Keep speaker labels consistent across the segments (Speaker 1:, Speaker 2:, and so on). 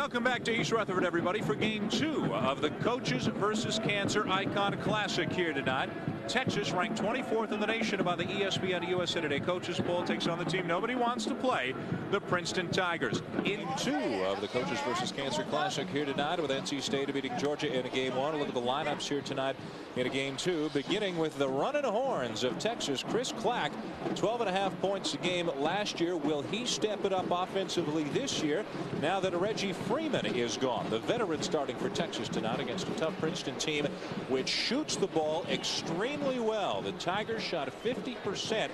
Speaker 1: Welcome back to East Rutherford, everybody, for Game 2 of the Coaches versus Cancer Icon Classic here tonight. Texas, ranked 24th in the nation by the ESPN USA Today Coaches Poll, takes on the team nobody wants to play, the Princeton Tigers. In 2 of the Coaches versus Cancer Classic here tonight, with NC State beating Georgia in a Game 1. Look at the lineups here tonight in a Game 2, beginning with the running horns of Texas. Chris Clack, 12.5 points a game last year. Will he step it up offensively this year now that Reggie Freeman is gone? The veteran starting for Texas tonight against a tough Princeton team which shoots the ball extremely well. The Tigers shot 50%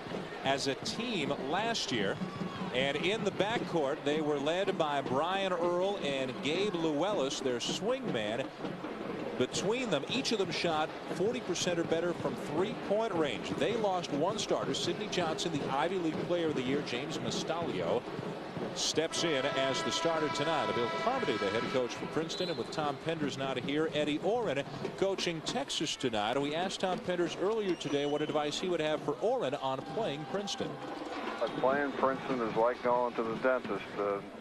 Speaker 1: as a team last year. And in the backcourt, they were led by Brian Earl and Gabe Llewellyn, their swingman. Between them, each of them shot 40% or better from three-point range. They lost one starter, Sidney Johnson. The Ivy League Player of the Year, James Mastalio, steps in as the starter tonight. Bill Carmody, the head coach for Princeton, and with Tom Penders not here, Eddie Oren coaching Texas tonight. We asked Tom Penders earlier today what advice he would have for Oren on playing Princeton.
Speaker 2: Playing Princeton is like going to the dentist.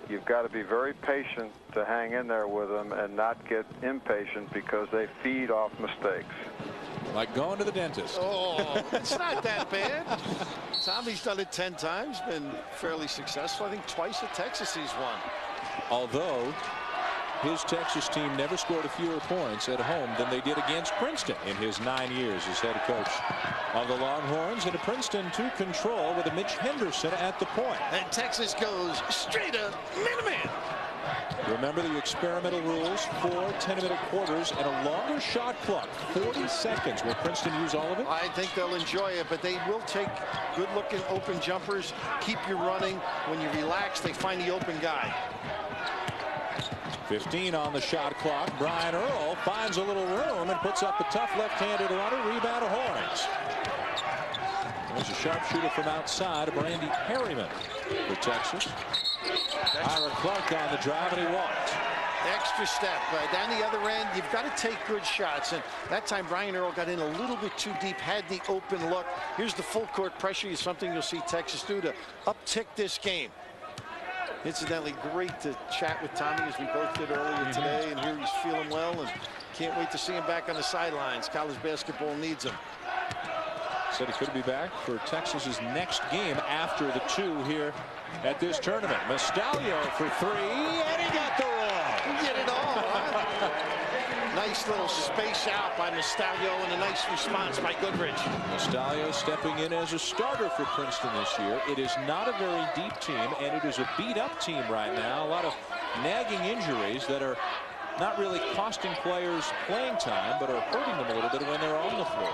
Speaker 2: You've got to be very patient to hang in there with them and not get impatient because they feed off mistakes.
Speaker 1: Like going to the dentist.
Speaker 3: Oh, it's not that bad. Tommy's done it 10 times, been fairly successful. I think twice at Texas he's won.
Speaker 1: Although his Texas team never scored fewer points at home than they did against Princeton in his 9 years as head coach of the Longhorns. And a Princeton to control with a Mitch Henderson at the point.
Speaker 3: And Texas goes straight up Minuteman.
Speaker 1: Remember the experimental rules: 4 10-minute quarters and a longer shot clock. 40 seconds. Will Princeton use all of it?
Speaker 3: I think they'll enjoy it, but they will take good-looking open jumpers. Keep you running. When you relax, they find the open guy.
Speaker 1: 15 on the shot clock. Brian Earl finds a little room and puts up a tough left-handed runner. Rebound of Horns. There's a sharpshooter from outside, Brandy Harriman for Texas. Ira Clark on the drive, and he walked.
Speaker 3: Extra step down the other end. You've got to take good shots, and that time Brian Earl got in a little bit too deep, had the open look. Here's the full court pressure. Is something you'll see Texas do to uptick this game. Incidentally, great to chat with Tommy, as we both did earlier today, and here he's feeling well and can't wait to see him back on the sidelines. College basketball needs him.
Speaker 1: Said he could be back for Texas's next game after the 2 here at this tournament. Mastalio for 3, and he got the roll.
Speaker 3: He get it all, huh? Nice little space out by Mastalio, and a nice response by Goodrich.
Speaker 1: Mastalio stepping in as a starter for Princeton this year. It is not a very deep team, and it is a beat-up team right now. A lot of nagging injuries that are not really costing players playing time, but are hurting them a little bit when they're on the floor.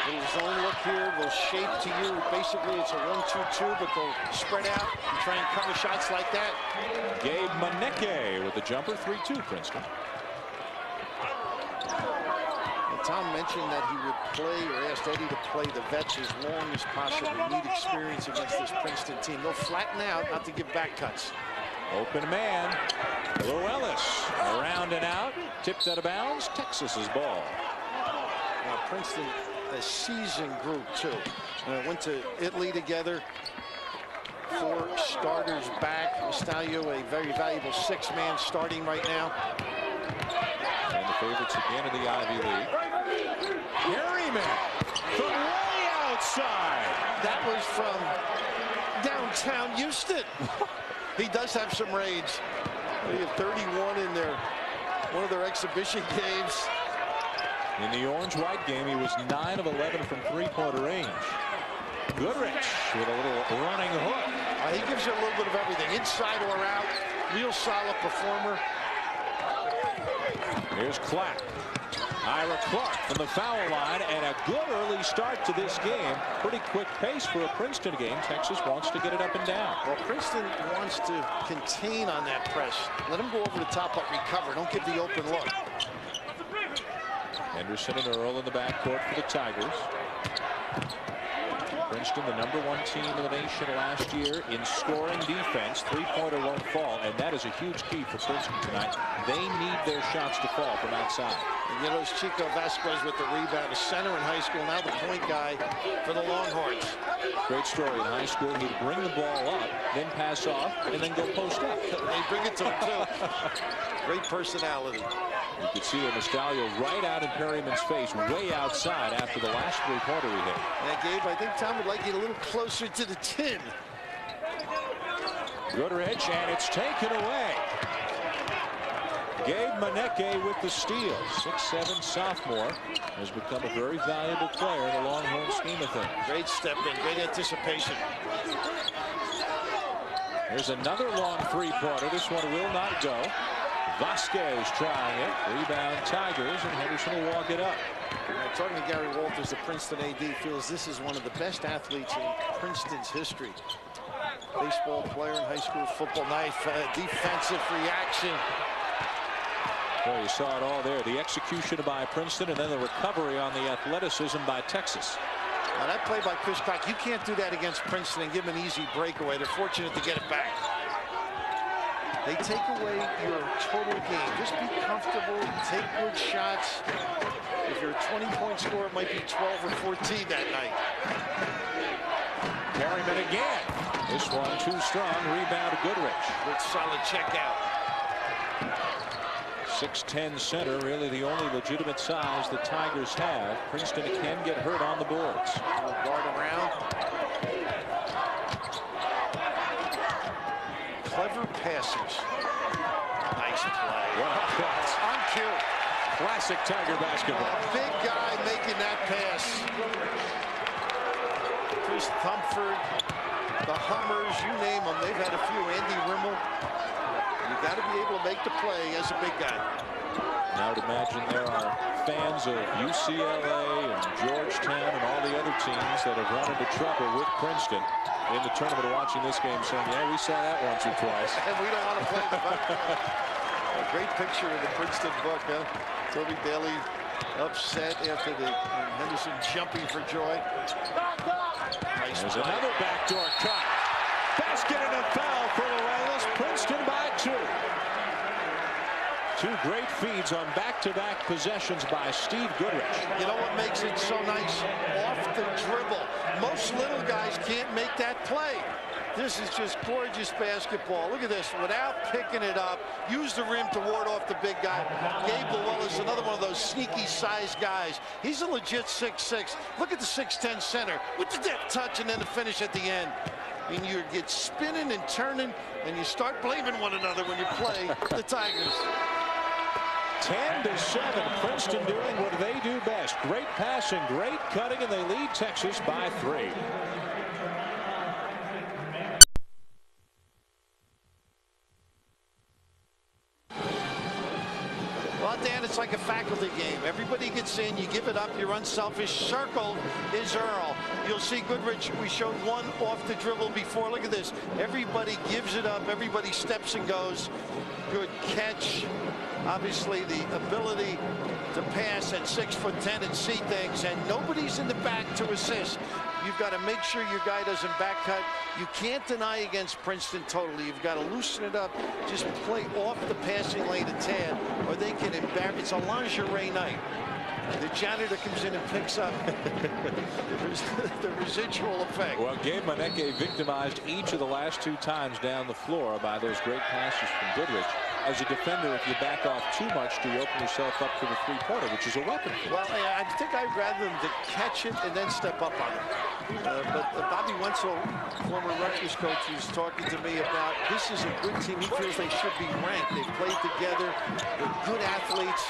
Speaker 3: Little zone look here will shape to you. Basically, it's a 1-2-2, but they'll spread out and try and cover shots like that.
Speaker 1: Gabe Maneke with the jumper, 3-2 Princeton.
Speaker 3: And Tom mentioned that he would play, or asked Eddie to play the vets as long as possible. Need experience against this Princeton team. They'll flatten out, not to give back cuts.
Speaker 1: Open man. Llewellyn around and out. Tipped out of bounds. Texas's ball.
Speaker 3: Now Princeton, a seasoned group too. Went to Italy together. 4 starters back. Mastalio, a very valuable 6-man starting right now.
Speaker 1: And the favorites again in the Ivy League. Harriman from way outside.
Speaker 3: That was from downtown Houston. He does have some range. They have 31 in one of their exhibition games.
Speaker 1: In the orange-white game, he was 9 of 11 from three-point range. Goodrich with a little running hook.
Speaker 3: He gives you a little bit of everything, inside or out. Real solid performer.
Speaker 1: Here's Clack. Ira Clark from the foul line, and a good early start to this game. Pretty quick pace for a Princeton game. Texas wants to get it up and down.
Speaker 3: Well, Princeton wants to contain on that press. Let them go over the top, but recover. Don't give the open look.
Speaker 1: Henderson and Earl in the backcourt for the Tigers. Princeton, the #1 team in the nation last year in scoring defense. Three-pointer won't fall, and that is a huge key for Princeton tonight. They need their shots to fall from outside.
Speaker 3: And you know, it's Chico Vasquez with the rebound, a center in high school, now the point guy for the Longhorns.
Speaker 1: Great story. In high school, he'd bring the ball up, then pass off, and then go post up.
Speaker 3: They bring it to him, too. Great personality.
Speaker 1: You could see the nostalgia right out in Perryman's face, way outside after the last three-pointer he hit.
Speaker 3: And Gabe, I think Tom would like you a little closer to the tin.
Speaker 1: Goodrich, and it's taken away. Gabe Maneke with the steal. 6'7" sophomore has become a very valuable player in the Longhorn scheme of things.
Speaker 3: Great step in, great anticipation.
Speaker 1: There's another long three-pointer. This one will not go. Vasquez trying it. Rebound Tigers, and Henderson will walk it up.
Speaker 3: Talking to Gary Walters, the Princeton AD, feels this is one of the best athletes in Princeton's history. Baseball player in high school, football knife, defensive reaction.
Speaker 1: Well, you saw it all there. The execution by Princeton, and then the recovery on the athleticism by Texas.
Speaker 3: Now that play by Chris Cock, you can't do that against Princeton and give them an easy breakaway. They're fortunate to get it back. They take away your total game. Just be comfortable, take good shots. If you're a 20-point scorer, it might be 12 or 14 that night.
Speaker 1: Perryman again. This one too strong. Rebound to Goodrich.
Speaker 3: Good solid check out.
Speaker 1: 6'10" center, really the only legitimate size the Tigers have. Princeton can get hurt on the boards.
Speaker 3: Guard around. Clever passes. Nice play.
Speaker 1: What a pass.
Speaker 3: On cue.
Speaker 1: Classic Tiger basketball.
Speaker 3: A big guy making that pass. Chris Thumford, the Hummers, you name them. They've had a few. Andy Rimmel. You got to be able to make the play as a big guy.
Speaker 1: Now I would imagine there are fans of UCLA and Georgetown and all the other teams that have run into trouble with Princeton in the tournament watching this game saying, yeah, we saw that once or twice.
Speaker 3: And we don't want to play the buck. A great picture in the Princeton book, huh? Toby Daly upset after the Henderson jumping for joy. Nice.
Speaker 1: There's another backdoor cut. Basket and a foul for Loyola. Princeton by 2. Two great feeds on back-to-back possessions by Steve Goodrich.
Speaker 3: You know what makes it so nice? Off the dribble. Most little guys can't make that play. This is just gorgeous basketball. Look at this. Without picking it up, use the rim to ward off the big guy. Gabe Lowell is another one of those sneaky-sized guys. He's a legit 6'6". Look at the 6'10" center with the dip touch and then the finish at the end. I mean, you get spinning and turning, and you start blaming one another when you play the Tigers.
Speaker 1: 10-7. Princeton doing what they do best. Great passing, great cutting, and they lead Texas by 3.
Speaker 3: Well, Dan, it's like a faculty game. Everybody gets in, you give it up, you're unselfish. Circle is Earl. You'll see Goodrich, we showed one off the dribble before. Look at this. Everybody gives it up, everybody steps and goes. Good catch. Obviously, the ability to pass at 6'10" and see things, and nobody's in the back to assist. You've got to make sure your guy doesn't back cut. You can't deny against Princeton totally. You've got to loosen it up. Just play off the passing lane a tad, or they can embarrass. It's a lingerie night. The janitor comes in and picks up the residual effect.
Speaker 1: Well, Gabe Maneke victimized each of the last 2 times down the floor by those great passes from Goodrich. As a defender, if you back off too much, do you open yourself up to the three-pointer, which is a weapon for them.
Speaker 3: Well, I think I'd rather them to catch it and then step up on it. But Bobby Wenzel, former Rutgers coach, was talking to me about this is a good team. He feels they should be ranked. They've played together. They're good athletes.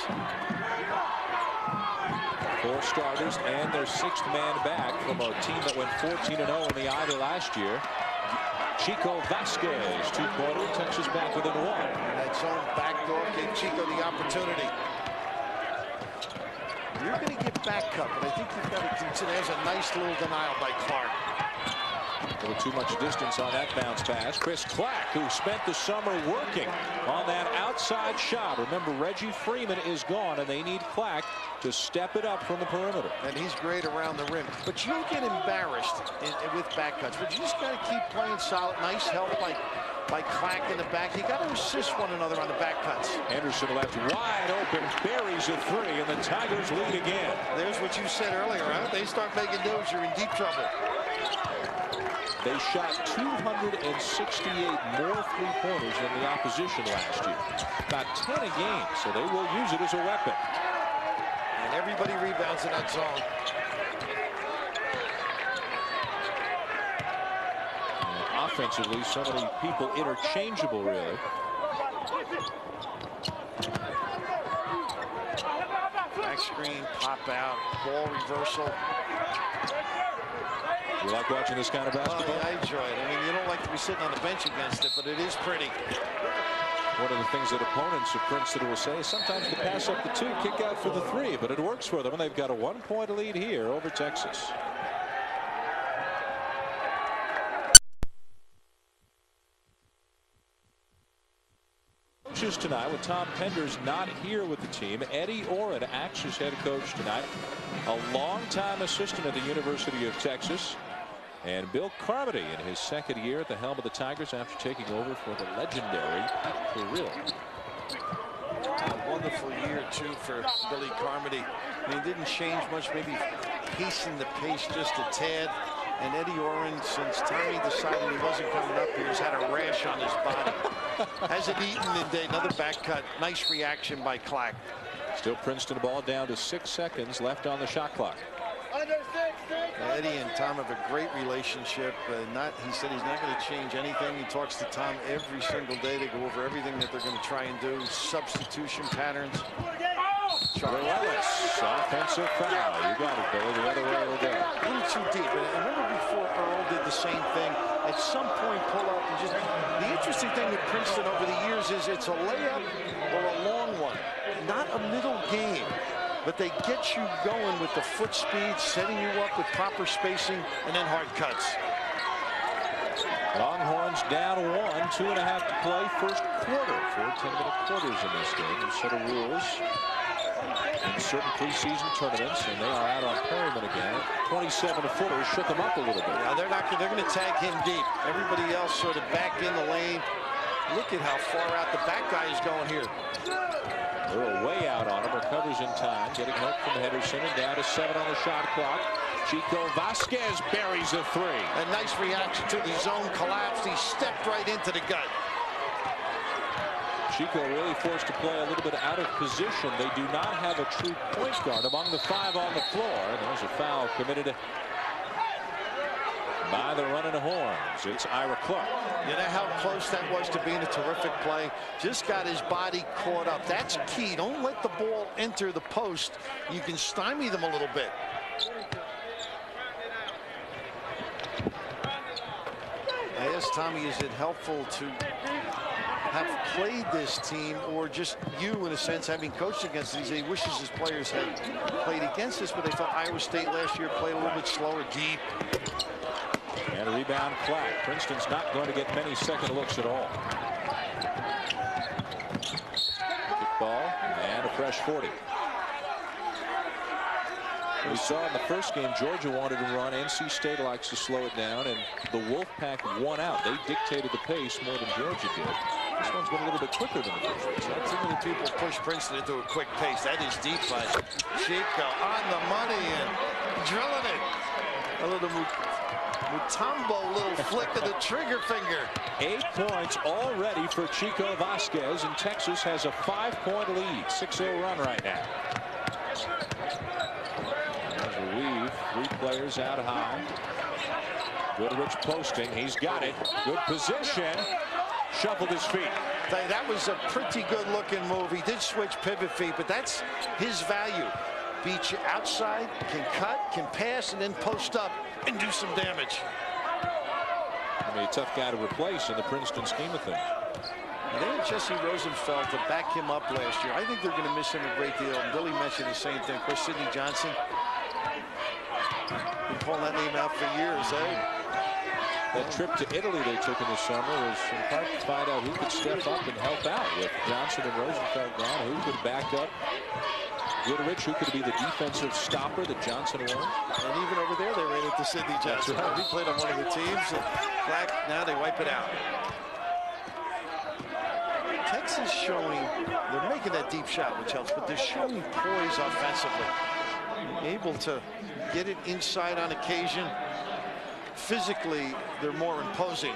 Speaker 1: 4 starters and their 6th man back from a team that went 14-0 in the Ivy last year. Chico Vasquez, 2-pointer, Texas back within 1.
Speaker 3: And that zone backdoor gave Chico the opportunity. You're going to get back cut, but I think you've got to consider. There's a nice little denial by Clark.
Speaker 1: A little too much distance on that bounce pass. Chris Clack, who spent the summer working on that outside shot. Remember, Reggie Freeman is gone, and they need Clack to step it up from the perimeter.
Speaker 3: And he's great around the rim. But you don't get embarrassed with back cuts. But you just got to keep playing solid. Nice help by Clack in the back. You got to assist one another on the back cuts.
Speaker 1: Anderson left wide open, buries a three, and the Tigers lead again.
Speaker 3: There's what you said earlier, huh? They start making those, you're in deep trouble.
Speaker 1: They shot 268 more three-pointers than the opposition last year. About 10 a game, so they will use it as a weapon.
Speaker 3: And everybody rebounds in that zone.
Speaker 1: And offensively, so many people interchangeable, really.
Speaker 3: Back screen, pop out, ball reversal.
Speaker 1: You like watching this kind of basketball?
Speaker 3: Oh, yeah, I enjoy it. I mean, you don't like to be sitting on the bench against it, but it is pretty.
Speaker 1: One of the things that opponents of Princeton will say is sometimes they pass up the two, kick out for the three, but it works for them, and they've got a 1-point lead here over Texas. Coaches tonight with Tom Penders not here with the team. Eddie Orrin acts as head coach tonight, a longtime assistant at the University of Texas. And Bill Carmody in his second year at the helm of the Tigers after taking over for the legendary Kirill.
Speaker 3: A wonderful year, too, for Billy Carmody. I mean, he didn't change much, maybe hasten the pace just a tad. And Eddie Orrin, since Tommy decided he wasn't coming up here, has had a rash on his body. Hasn't eaten in day. Another back cut. Nice reaction by Clack.
Speaker 1: Still Princeton ball down to 6 seconds left on the shot clock.
Speaker 3: Eddie and Tom have a great relationship. He said he's not going to change anything. He talks to Tom every single day. They go over everything that they're going to try and do. Substitution patterns.
Speaker 1: Ellis, offensive foul. You got it, Billy. The other way it'll go.
Speaker 3: A little too deep. And remember before Earl did the same thing. At some point, pull up and just. The interesting thing with Princeton over the years is it's a layup or a long one, not a middle game. But they get you going with the foot speed, setting you up with proper spacing, and then hard cuts.
Speaker 1: Longhorns down 1, 2.5 to play, first quarter. 4 10-minute quarters in this game. A set of rules in certain preseason tournaments, and they are out on Perryman again. 27-footers shook them up a little bit.
Speaker 3: Yeah, they're going to tag him deep. Everybody else sort of back in the lane. Look at how far out the back guy is going here.
Speaker 1: They're way out on him. Recovers in time. Getting help from Henderson and down to 7 on the shot clock. Chico Vasquez buries a three.
Speaker 3: A nice reaction to the zone collapse. He stepped right into the gut.
Speaker 1: Chico really forced to play a little bit out of position. They do not have a true point guard among the 5 on the floor. And there's a foul committed by the running horns. It's Ira Clark.
Speaker 3: You know how close that was to being a terrific play? Just got his body caught up. That's key. Don't let the ball enter the post. You can stymie them a little bit. I asked Tommy, is it helpful to have played this team, or just you, in a sense, having coached against these? He wishes his players had played against us, but they thought Iowa State last year played a little bit slower, deep.
Speaker 1: And a rebound Clack. Princeton's not going to get many second looks at all. Kickball and a fresh 40. We saw in the first game Georgia wanted to run. NC State likes to slow it down, and the Wolfpack won out. They dictated the pace more than Georgia did. This one's been a little bit quicker than the first one.
Speaker 3: Not too many people push Princeton into a quick pace. That is deep by Chico on the money and drilling it. A little Mutombo, little flick of the trigger finger.
Speaker 1: 8 points already for Chico Vasquez, and Texas has a 5-point lead. 6-0 run right now. There's a weave. 3 players out high. Goodrich posting. He's got it. Good position. Shuffled his feet.
Speaker 3: That was a pretty good looking move. He did switch pivot feet, but that's his value. Beat you outside, can cut, can pass, and then post up and do some damage.
Speaker 1: I mean, a tough guy to replace in the Princeton scheme of things.
Speaker 3: And they had Jesse Rosenfeld to back him up last year. I think they're going to miss him a great deal. And Billy mentioned the same thing. Of course, Sidney Johnson. Been calling that name out for years, eh?
Speaker 4: That trip to Italy they took in the summer was in part to find out who could step up and help out. With Johnson and Rosenfeld gone, who could back up Goodrich, who could be the defensive stopper that Johnson was.
Speaker 3: And even over there, they ran into Sidney Johnson. Right. He played on one of the teams. And Black, now they wipe it out. Texas showing, they're making that deep shot, which helps, but they're showing poise offensively. Able to get it inside on occasion. Physically, they're more imposing,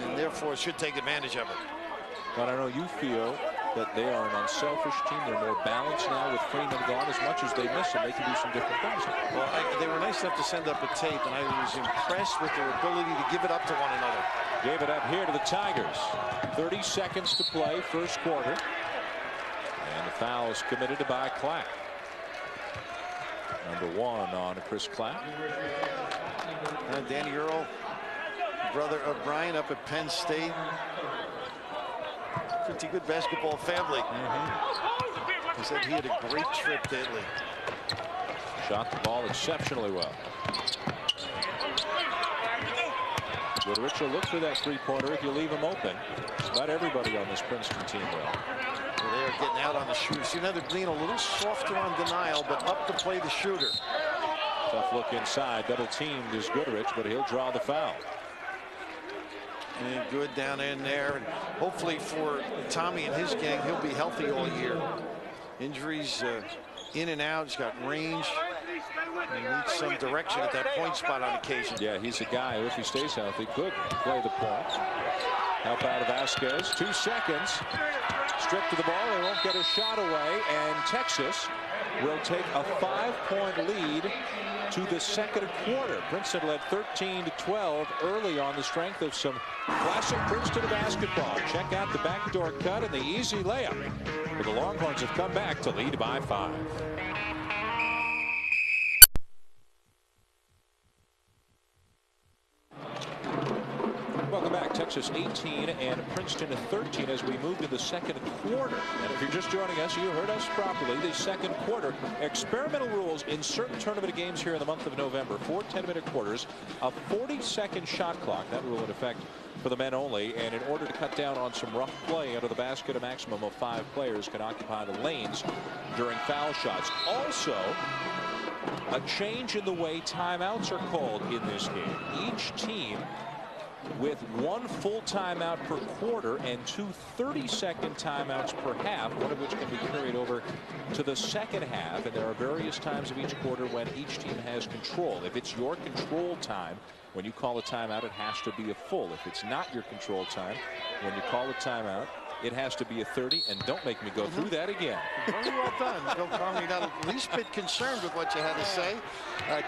Speaker 3: and therefore should take advantage of it.
Speaker 4: But I know you feel that they are an unselfish team. They're more balanced now with Freeman gone. As much as they miss them, they can do some different things.
Speaker 3: Well, they were nice enough to send up a tape, and I was impressed with their ability to give it up to one another.
Speaker 4: Gave it up here to the Tigers. 30 seconds to play, first quarter. And the foul is committed by Clack. Number 1 on Chris Clack.
Speaker 3: Danny Earl, brother of Brian up at Penn State. Pretty good basketball family. He said he had a great trip to Italy.
Speaker 4: Shot the ball exceptionally well. Goodrich will look for that three-pointer if you leave him open. Not everybody on this Princeton team will.
Speaker 3: They are getting out on the shooter. See, now they're being a little softer on denial, but up to play the shooter.
Speaker 4: Tough look inside. Double teamed is Goodrich, but he'll draw the foul.
Speaker 3: And good down in there. And hopefully for Tommy and his gang, he'll be healthy all year. Injuries in and out. He's got range. He needs some direction at that point spot on occasion.
Speaker 4: Yeah, he's a guy who, if he stays healthy, could play the point. Help out of Vasquez. 2 seconds. Strip to the ball. They won't get a shot away. And Texas will take a 5-point lead to the second quarter. Princeton led 13-12 early on the strength of some classic Princeton basketball. Check out the backdoor cut and the easy layup. But the Longhorns have come back to lead by 5. Welcome back. Texas 18 and Princeton 13 as we move to the second quarter. And if you're just joining us, you heard us properly. The second quarter. Experimental rules in certain tournament games here in the month of November. 4 10-minute quarters. A 40-second shot clock. That rule in effect for the men only. And in order to cut down on some rough play under the basket, a maximum of 5 players can occupy the lanes during foul shots. Also, a change in the way timeouts are called in this game. Each team with 1 full timeout per quarter and 2 30-second timeouts per half, one of which can be carried over to the second half. And there are various times of each quarter when each team has control. If it's your control time, when you call a timeout, it has to be a full. If it's not your control time, when you call a timeout, it has to be a 30. And don't make me go through that again.
Speaker 3: Very well done. Bill Carmody, not the least bit concerned with what you had to say.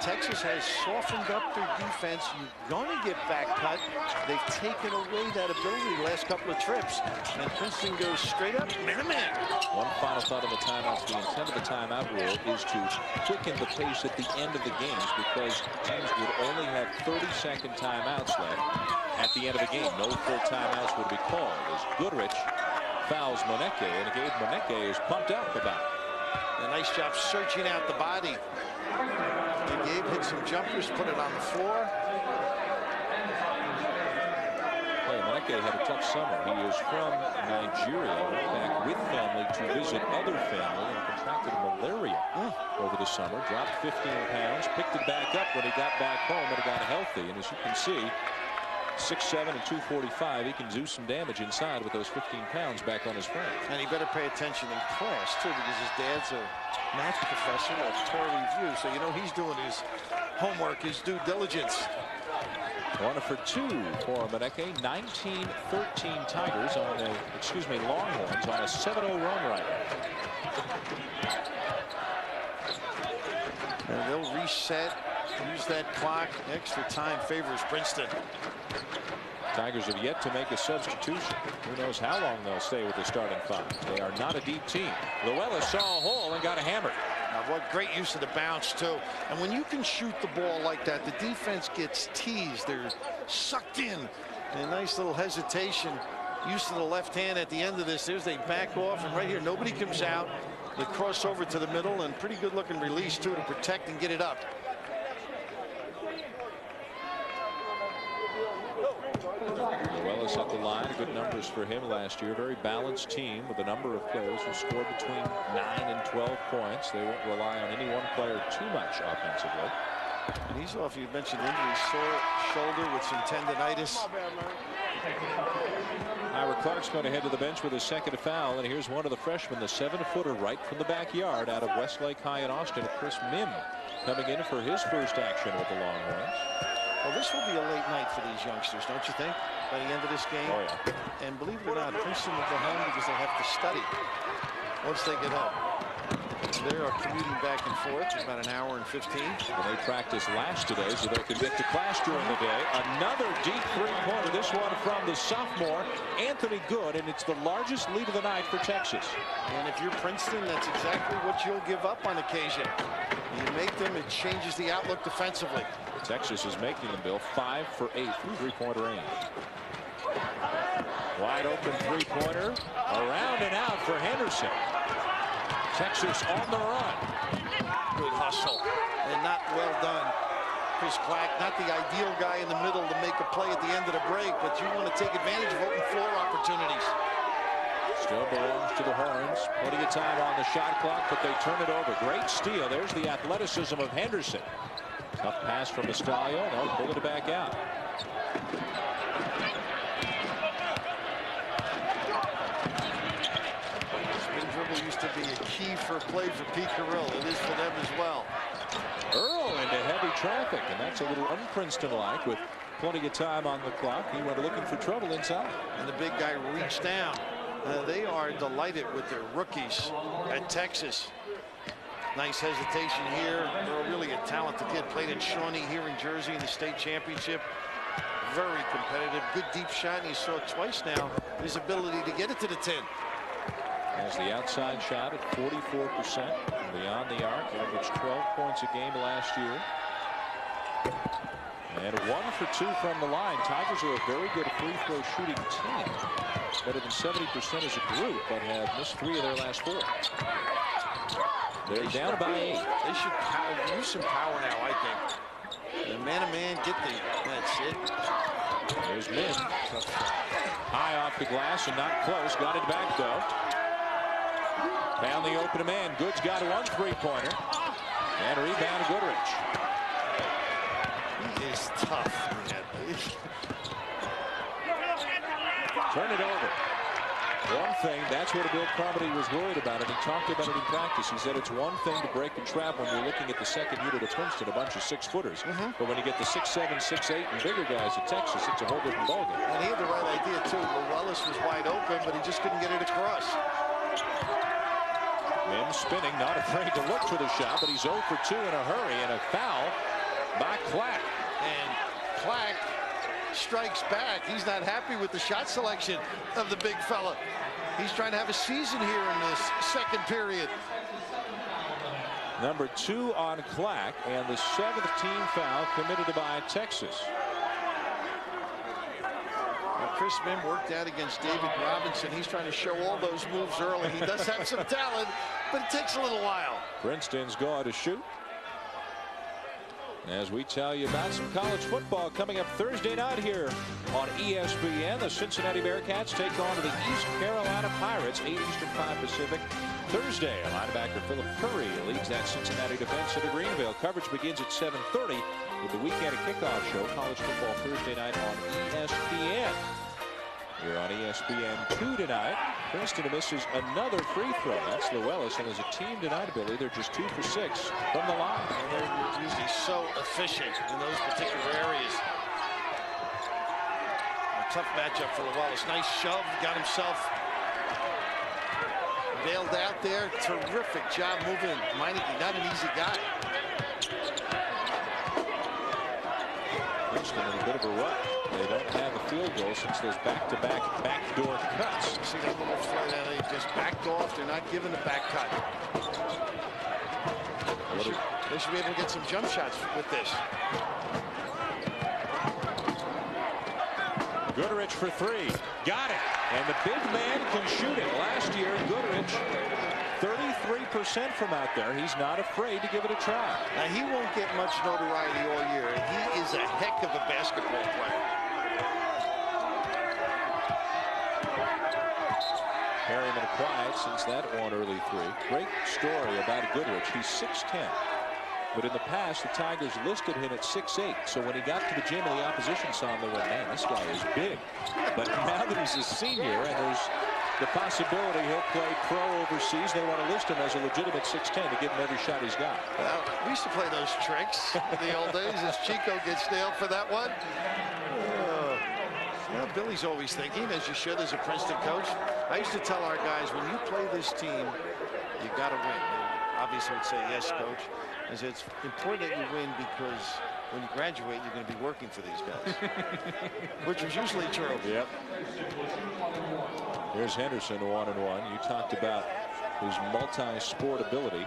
Speaker 3: Texas has softened up their defense. You're going to get back cut. They've taken away that ability the last couple of trips. And Princeton goes straight up, man-to-man.
Speaker 4: One final thought on the timeouts. The intent of the timeout rule is to quicken the pace at the end of the games, because teams would only have 30-second timeouts left at the end of the game. No full timeouts would be called as Goodrich fouls Moneke, and Gabe Moneke is pumped up about it.
Speaker 3: A nice job searching out the body. And Gabe hit some jumpers, put it on the floor.
Speaker 4: Hey, Moneke had a tough summer. He is from Nigeria, went back with family to visit other family, and contracted malaria over the summer. Dropped 15 pounds, picked it back up when he got back home and got healthy. And as you can see, 6'7" and 245, he can do some damage inside with those 15 pounds back on his frame.
Speaker 3: And he better pay attention in class too, because his dad's a math professor at Torrey View, so you know he's doing his homework, his due diligence.
Speaker 4: 1 for 2 for Moneke. 19-13 Tigers on a, Longhorns on a 7-0 run right now.
Speaker 3: And they'll reset. Use that clock. Extra time favors Princeton.
Speaker 4: Tigers have yet to make a substitution. Who knows how long they'll stay with the starting 5. They are not a deep team. Llewellyn saw a hole and got a hammer.
Speaker 3: Now, what great use of the bounce, too. And when you can shoot the ball like that, the defense gets teased. They're sucked in. And a nice little hesitation. Use of the left hand at the end of this. There's they back off. And right here, nobody comes out. They cross over to the middle. And pretty good looking release, too, to protect and get it up.
Speaker 4: Wallace at the line. Good numbers for him last year. Very balanced team with a number of players who scored between 9 and 12 points. They won't rely on any one player too much offensively.
Speaker 3: And he's off. You mentioned injury, sore shoulder with some tendonitis.
Speaker 4: Ira Clark's going to head to the bench with his second foul, and here's one of the freshmen, the 7-footer right from the backyard out of Westlake High in Austin, Chris Mim, coming in for his first action with the Longhorns.
Speaker 3: Well, this will be a late night for these youngsters, don't you think, by the end of this game?
Speaker 4: Oh, yeah.
Speaker 3: And believe it or not, Princeton will go home because they'll have to study once they get home. They are commuting back and forth about an hour and 15.
Speaker 4: And they practiced last today so they could get to class during the day. Another deep three-pointer, this one from the sophomore, Anthony Good, and it's the largest lead of the night for Texas.
Speaker 3: And if you're Princeton, that's exactly what you'll give up on occasion. You make them, it changes the outlook defensively.
Speaker 4: Texas is making them, Bill, 5 for 8 from three-point range. Wide open three-pointer, around and out for Henderson. Texas on the run.
Speaker 3: Good hustle and not well done. Chris Clack, not the ideal guy in the middle to make a play at the end of the break, but you want to take advantage of open floor opportunities.
Speaker 4: Still belongs to the Horns. Plenty of time on the shot clock, but they turn it over. Great steal. There's the athleticism of Henderson. Tough pass from Estalio. They'll pull it back out.
Speaker 3: Dribble used to be a key for play for Pete Carrill. It is for them as well.
Speaker 4: Earl into heavy traffic, and that's a little un-Princeton-like with plenty of time on the clock. He went looking for trouble inside.
Speaker 3: And the big guy reached down. They are delighted with their rookies at Texas. Nice hesitation here. Earl, really a talented kid. Played in Shawnee here in Jersey in the state championship. Very competitive. Good deep shot, and you saw it twice now. His ability to get it to the 10.
Speaker 4: Has the outside shot at 44% beyond the arc. Averaged 12 points a game last year. And 1 for 2 from the line. Tigers are a very good free throw shooting team. Better than 70% as a group, but have missed 3 of their last 4. They're down by 8.
Speaker 3: They should use some power now, I think. And man-to-man, get the... That's it.
Speaker 4: There's Min. High off the glass and not close. Got it back, though. Found the open man. Good's got 1 three-pointer. And rebound Goodrich.
Speaker 3: He is tough.
Speaker 4: Turn it over. One thing, that's what Bill Carmody was worried about, and he talked about it in practice. He said it's one thing to break and trap when you're looking at the second unit of Princeton, a bunch of 6-footers. But when you get the 6'7", 6'8", and bigger guys at Texas, it's a whole different ballgame.
Speaker 3: And he had the right idea, too. Wallace was wide open, but he just couldn't get it across.
Speaker 4: Mim spinning, not afraid to look for the shot, but he's 0 for 2 in a hurry, and a foul by Clack.
Speaker 3: And Clack strikes back. He's not happy with the shot selection of the big fella. He's trying to have a season here in this second period.
Speaker 4: Number 2 on Clack, and the 7th team foul committed by Texas.
Speaker 3: Chris Mim worked out against David Robinson. He's trying to show all those moves early. He does have some talent, but it takes a little while.
Speaker 4: Princeton's going to shoot. As we tell you about some college football coming up Thursday night here on ESPN, the Cincinnati Bearcats take on the East Carolina Pirates, 8 Eastern, 5 Pacific. Thursday, linebacker Philip Curry leads that Cincinnati defense into Greenville. Coverage begins at 7:30 with the weekend kickoff show, college football Thursday night on ESPN. Here on ESPN2 tonight, Princeton misses another free throw. That's Llewellyn, and as a team tonight, Billy, they're just 2 for 6 from the line.
Speaker 3: And they're usually so efficient in those particular areas. A tough matchup for Llewellyn. Nice shove, got himself bailed out there. Terrific job moving. Meineke, not an easy guy.
Speaker 4: Princeton in a bit of a rut. They don't have a field goal since those back-to-back backdoor cuts.
Speaker 3: See that little flight out, they just backed off. They're not giving the back cut. They should be able to get some jump shots with this.
Speaker 4: Goodrich for 3. Got it. And the big man can shoot it. Last year, Goodrich, 33% from out there. He's not afraid to give it a try.
Speaker 3: Now, he won't get much notoriety all year. He is a heck of a basketball player.
Speaker 4: Perryman quiet since that one early three. Great story about Goodrich. He's 6'10". But in the past, the Tigers listed him at 6'8". So when he got to the gym and the opposition saw him, they went, man, this guy is big. But now that he's a senior and there's the possibility he'll play pro overseas, they want to list him as a legitimate 6'10" to give him every shot he's got.
Speaker 3: Well, we used to play those tricks in the old days as Chico gets nailed for that one. Well, Billy's always thinking, as you should as a Princeton coach. I used to tell our guys, when you play this team, you got to win. And obviously, would say, yes, coach. I said, it's important that you win because when you graduate, you're going to be working for these guys, which was usually true.
Speaker 4: Yep. Here's Henderson, 1-1. You talked about his multi-sport ability.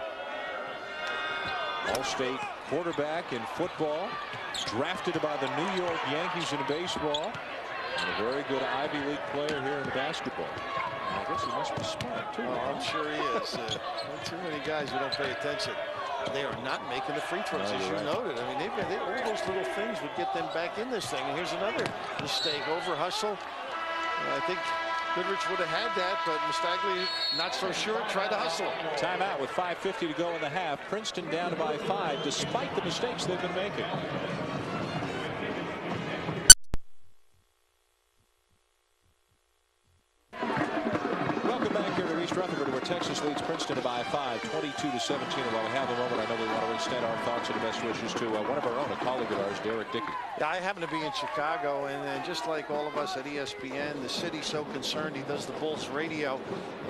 Speaker 4: All-state quarterback in football, drafted by the New York Yankees in baseball, and a very good Ivy League player here in basketball. I guess he must be smart, too.
Speaker 3: Oh, I'm sure he is. Not too many guys who don't pay attention. They are not making the free throws, as you noted. I mean, all those little things would get them back in this thing. And here's another mistake. Over hustle. I think Goodrich would have had that, but Mustagli not so sure. Tried to hustle.
Speaker 4: Timeout with 5:50 to go in the half. Princeton down by 5, despite the mistakes they've been making. Where Texas leads Princeton by 5, 22-17. And while we have a moment, I know we want to extend our thoughts and best wishes to one of our own, a colleague of ours, Derek Dickey.
Speaker 3: Yeah, I happen to be in Chicago, and just like all of us at ESPN, the city's so concerned. He does the Bulls radio,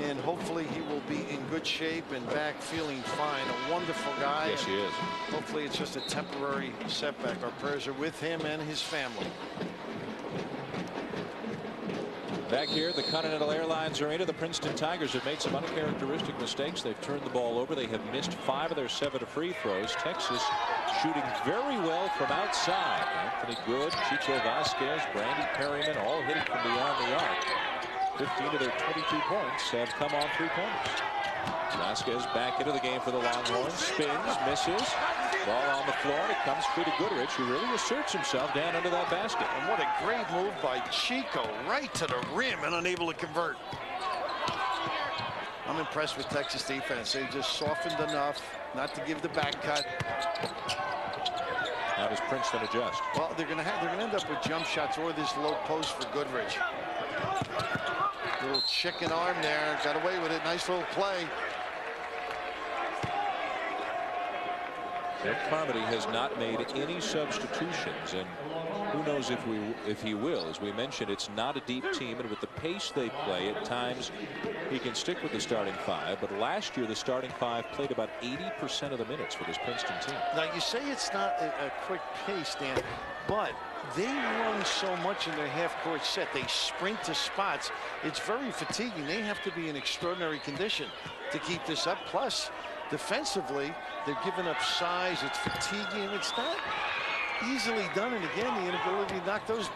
Speaker 3: and hopefully he will be in good shape and back feeling fine. A wonderful guy.
Speaker 4: Yes, he is.
Speaker 3: Hopefully it's just a temporary setback. Our prayers are with him and his family.
Speaker 4: Back here, the Continental Airlines Arena, the Princeton Tigers have made some uncharacteristic mistakes. They've turned the ball over. They have missed 5 of their 7 free throws. Texas shooting very well from outside. Anthony Good, Chico Vasquez, Brandy Perryman, all hitting from beyond the arc. 15 of their 22 points have come on 3-pointers. Vasquez back into the game for the Longhorns. Spins, misses. Ball on the floor, and it comes free to Goodrich, who really asserts himself down under that basket.
Speaker 3: And what a great move by Chico, right to the rim and unable to convert. I'm impressed with Texas defense. They just softened enough not to give the back cut.
Speaker 4: How does Princeton adjust?
Speaker 3: Well, they're going to end up with jump shots or this low post for Goodrich. Little chicken arm there, got away with it. Nice little play.
Speaker 4: Rick Carmody has not made any substitutions, and who knows if he will. As we mentioned, it's not a deep team, and with the pace they play, at times he can stick with the starting 5. But last year, the starting 5 played about 80% of the minutes for this Princeton team.
Speaker 3: Now, you say it's not a quick pace, Dan, but they run so much in their half-court set. They sprint to spots. It's very fatiguing. They have to be in extraordinary condition to keep this up. Plus, defensively, they're giving up size. It's fatiguing. It's not easily done. And again, the inability to knock those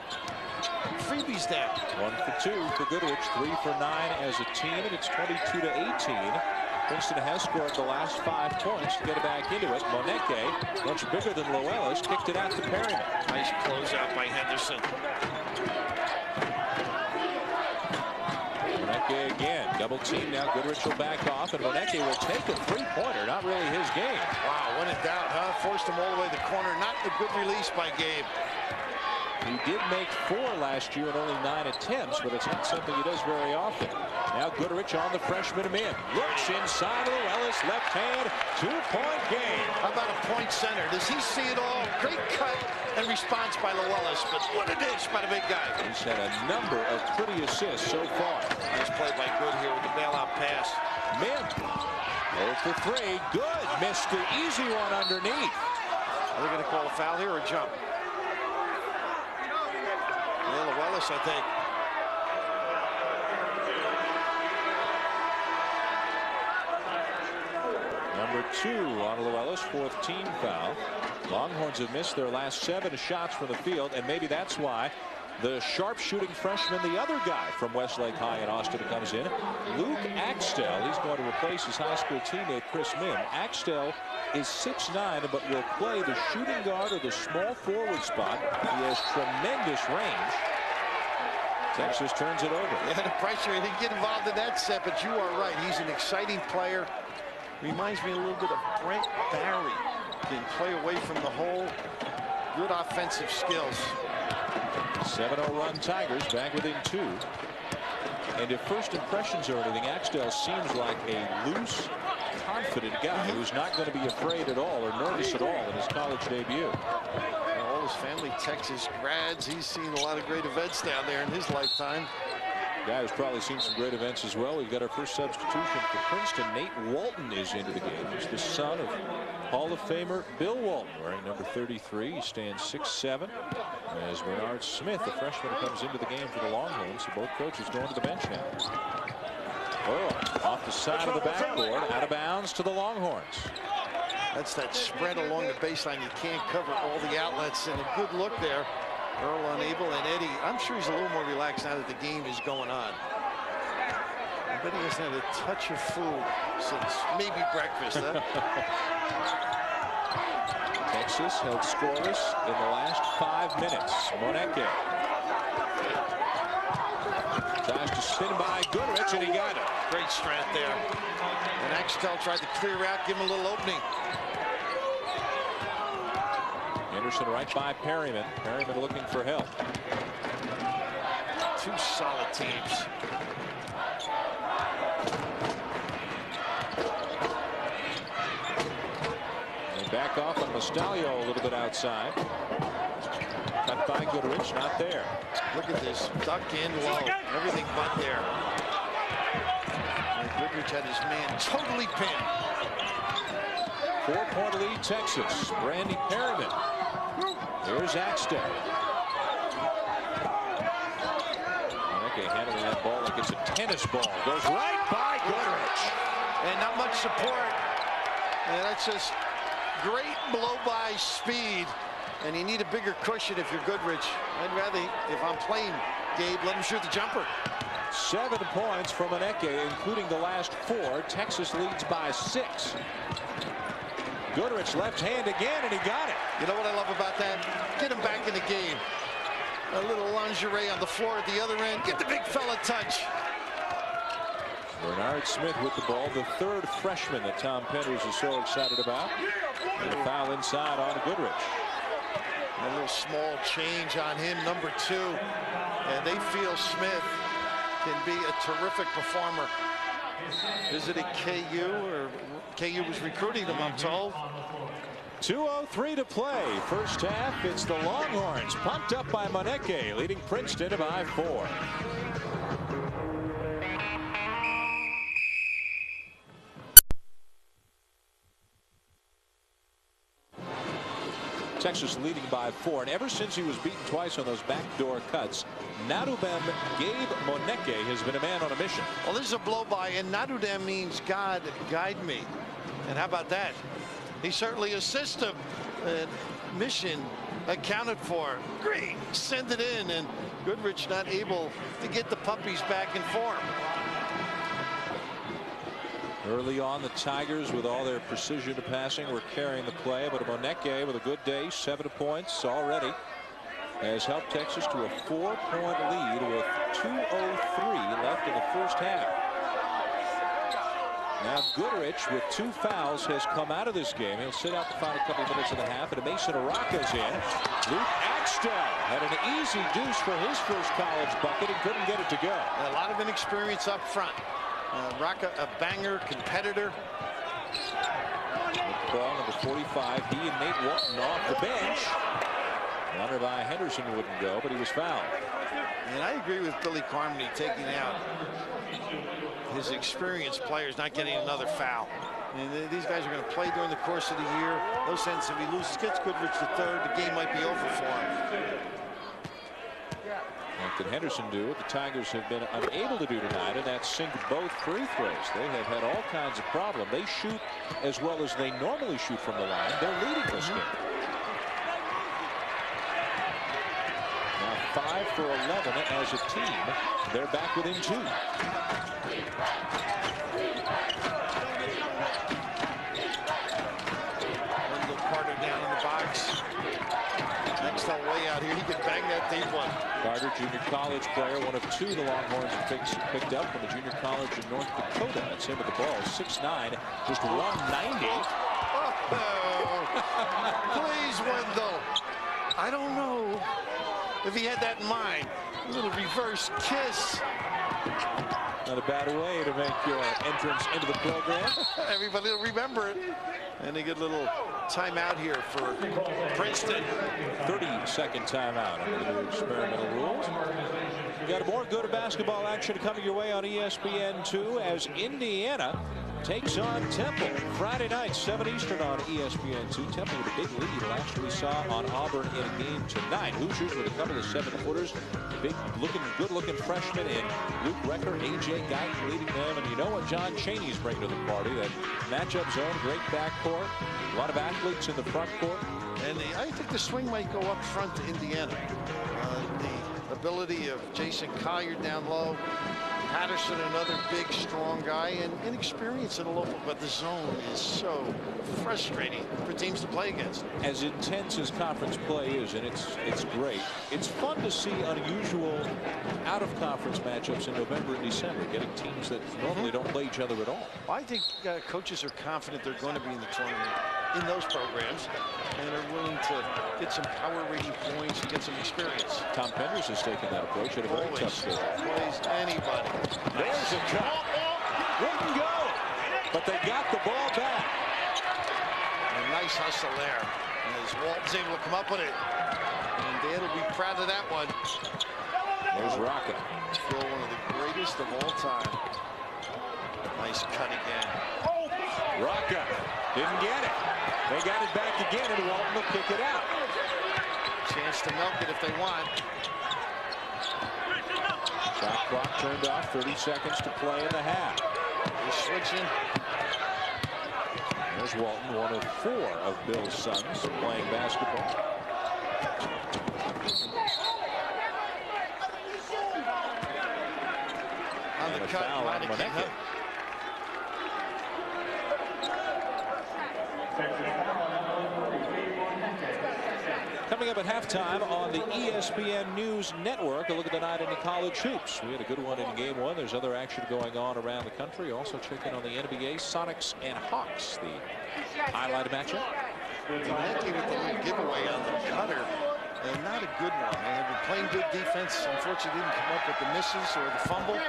Speaker 3: freebies down. 1
Speaker 4: for 2 for Goodrich, 3 for 9 as a team, and it's 22-18. Princeton has scored the last 5 points to get it back into it. Moneke, much bigger than Loelis, kicked it out to Perryman.
Speaker 3: Nice closeout by Henderson.
Speaker 4: Moneke again, double team now. Goodrich will back off, and Moneke will take a 3-pointer. Not really his game.
Speaker 3: Wow, when in doubt, huh? Forced him all the way to the corner. Not a good release by Gabe.
Speaker 4: He did make 4 last year in only 9 attempts, but it's not something he does very often. Now Goodrich on the freshman in. Looks inside of Loelis, left hand, 2-point game.
Speaker 3: How about a point center? Does he see it all? Great cut and response by Loelis, but what a dish by the big guy.
Speaker 4: He's had a number of pretty assists so far.
Speaker 3: Nice play by Good here with the bailout pass.
Speaker 4: Mint. 0 for 3. Good. Missed the easy one underneath.
Speaker 3: Are they going to call a foul here or a jump? Loelis, I think.
Speaker 4: Number 2 on Loelis, 4th team foul. Longhorns have missed their last 7 shots from the field, and maybe that's why the sharp-shooting freshman, the other guy from Westlake High in Austin, comes in. Luke Axtell, he's going to replace his high school teammate Chris Mim. Axtell is 6'9", but will play the shooting guard or the small forward spot. He has tremendous range. Texas turns it over.
Speaker 3: Yeah, the pressure. He didn't get involved in that set, but you are right. He's an exciting player. Reminds me a little bit of Brent Barry. Can play away from the hole. Good offensive skills.
Speaker 4: 7-0 run Tigers, back within 2. And if first impressions or anything, Axtell seems like a loose, confident guy who's not going to be afraid at all or nervous at all in his college debut.
Speaker 3: All his family Texas grads. He's seen a lot of great events down there in his lifetime.
Speaker 4: Guy who's probably seen some great events as well. We've got our first substitution for Princeton. Nate Walton is into the game. He's the son of Hall of Famer Bill Walton, wearing number 33. He stands 6'7". As Bernard Smith, the freshman, comes into the game for the Longhorns. So both coaches going to the bench now. Earl off the side of the backboard, out of bounds to the Longhorns.
Speaker 3: That's that spread along the baseline. You can't cover all the outlets, and a good look there. Earl unable, and Eddie, I'm sure he's a little more relaxed now that the game is going on. I bet he hasn't had a touch of food since maybe breakfast. Huh?
Speaker 4: Texas held scoreless in the last 5 minutes. Moneke tries to spin by Goodrich, and he got it.
Speaker 3: Great strength there. And Axtell tried to clear out, give him a little opening.
Speaker 4: Anderson right by Perryman. Perryman looking for help.
Speaker 3: Two solid teams.
Speaker 4: They back off on Mastalio a little bit outside. Cut by Goodrich, not there.
Speaker 3: Look at this, duck in low, everything but there. And Goodrich had his man totally pinned.
Speaker 4: 4-point lead Texas. Randy Perryman. Here's Axtell. Moneke handling that ball like it's a tennis ball. Goes right by Goodrich.
Speaker 3: And not much support. And that's just great blow-by speed. And you need a bigger cushion if you're Goodrich. I'd rather, if I'm playing Gabe, let him shoot the jumper.
Speaker 4: 7 points from Moneke, including the last 4. Texas leads by 6. Goodrich left hand again, and he got it.
Speaker 3: You know what I love about that? Get him back in the game. A little lingerie on the floor at the other end. Get the big fella touch.
Speaker 4: Bernard Smith with the ball, the 3rd freshman that Tom Penders is so excited about. And a foul inside on Goodrich.
Speaker 3: A little small change on him, number 2. And they feel Smith can be a terrific performer. Visited KU, or KU was recruiting him, I'm told.
Speaker 4: 2:03 to play. First half, it's the Longhorns pumped up by Moneke, leading Princeton by 4. Texas leading by 4, and ever since he was beaten twice on those backdoor cuts, Nadubem Gabe Moneke has been a man on a mission.
Speaker 3: Well, this is a blow-by, and Nadudem means God guide me. And how about that? He certainly assists him. Mission accounted for. Great, send it in, and Goodrich not able to get the puppies back in form.
Speaker 4: Early on, the Tigers, with all their precision to passing, were carrying the play, but Moneke with a good day, 7 points already, has helped Texas to a 4-point lead with 2:03 left in the first half. Now Goodrich, with 2 fouls, has come out of this game. He'll sit out the final couple of minutes of the half, and Mason Araka's in. Luke Axtell had an easy deuce for his first college bucket and couldn't get it to go.
Speaker 3: A lot of inexperience up front. Raka, a banger, competitor.
Speaker 4: Ball number 45. He and Nate Walton off the bench. Runner by Henderson wouldn't go, but he was fouled.
Speaker 3: And I agree with Billy Carmody taking out his experienced players, not getting another foul. And these guys are going to play during the course of the year. No sense if he loses, gets Goodrich the 3rd, the game might be over for him.
Speaker 4: What can Henderson do what the Tigers have been unable to do tonight, and that's sink both free throws. They have had all kinds of problems. They shoot as well as they normally shoot from the line. They're leading this game. Now 5 for 11 as a team. They're back within 2.
Speaker 3: Wendell Carter down in the box. Axtell way out here. he could bang that deep one.
Speaker 4: Carter, junior college player, one of two the Longhorns have picked up from the junior college in North Dakota. That's him with the ball, 6'9", just 190.
Speaker 3: Please, Wendell. I don't know if he had that in mind. A little reverse kiss.
Speaker 4: Not a bad way to make your entrance into the program.
Speaker 3: Everybody will remember it. And a good little timeout here for Princeton.
Speaker 4: 30-second timeout under the new experimental rules. We got more good basketball action coming your way on ESPN2 as Indiana takes on Temple. Friday night, 7 Eastern on ESPN2. Temple with a big lead last we saw on Auburn in a game tonight. Hoosiers with a couple of 7-footers. Good-looking freshmen in Luke Recker, A.J. Guyton leading them. And you know what John Chaney's bringing to the party. That matchup zone, great backcourt. A lot of athletes in the front court.
Speaker 3: And I think the swing might go up front to Indiana. The ability of Jason Collier down low. Patterson, another big, strong guy, and inexperience in a local, but the zone is so frustrating for teams to play against.
Speaker 4: As intense as conference play is, and it's great, it's fun to see unusual out-of-conference matchups in November and December, getting teams that normally don't play each other at all.
Speaker 3: I think coaches are confident they're going to be in the tournament in those programs and are willing to get some power rating points and get some experience.
Speaker 4: Tom Penders has taken that approach at a very tough schedule.
Speaker 3: Plays anybody.
Speaker 4: There's a cut. Wouldn't go, but they got the ball back.
Speaker 3: A nice hustle there as Walton's able to come up with it. And Dan will be proud of that one.
Speaker 4: There's Rocket.
Speaker 3: Still one of the greatest of all time. Nice cut again.
Speaker 4: Rocket didn't get it. They got it back again, and Walton will kick it out.
Speaker 3: Chance to milk it if they want.
Speaker 4: Shot clock turned off, 30 seconds to play in the half.
Speaker 3: He's switching.
Speaker 4: There's Walton, one of 4 of Bill's sons playing basketball.
Speaker 3: On the cut,
Speaker 4: foul on Moneke. Coming up at halftime on the ESPN News Network, a look at the night in the college hoops. We had a good one in game 1. There's other action going on around the country. Also checking on the NBA, Sonics and Hawks, the highlight matchup.
Speaker 3: Moneke with the little giveaway on the cutter. And not a good one. They have been playing good defense. Unfortunately, didn't come up with the misses or the fumble.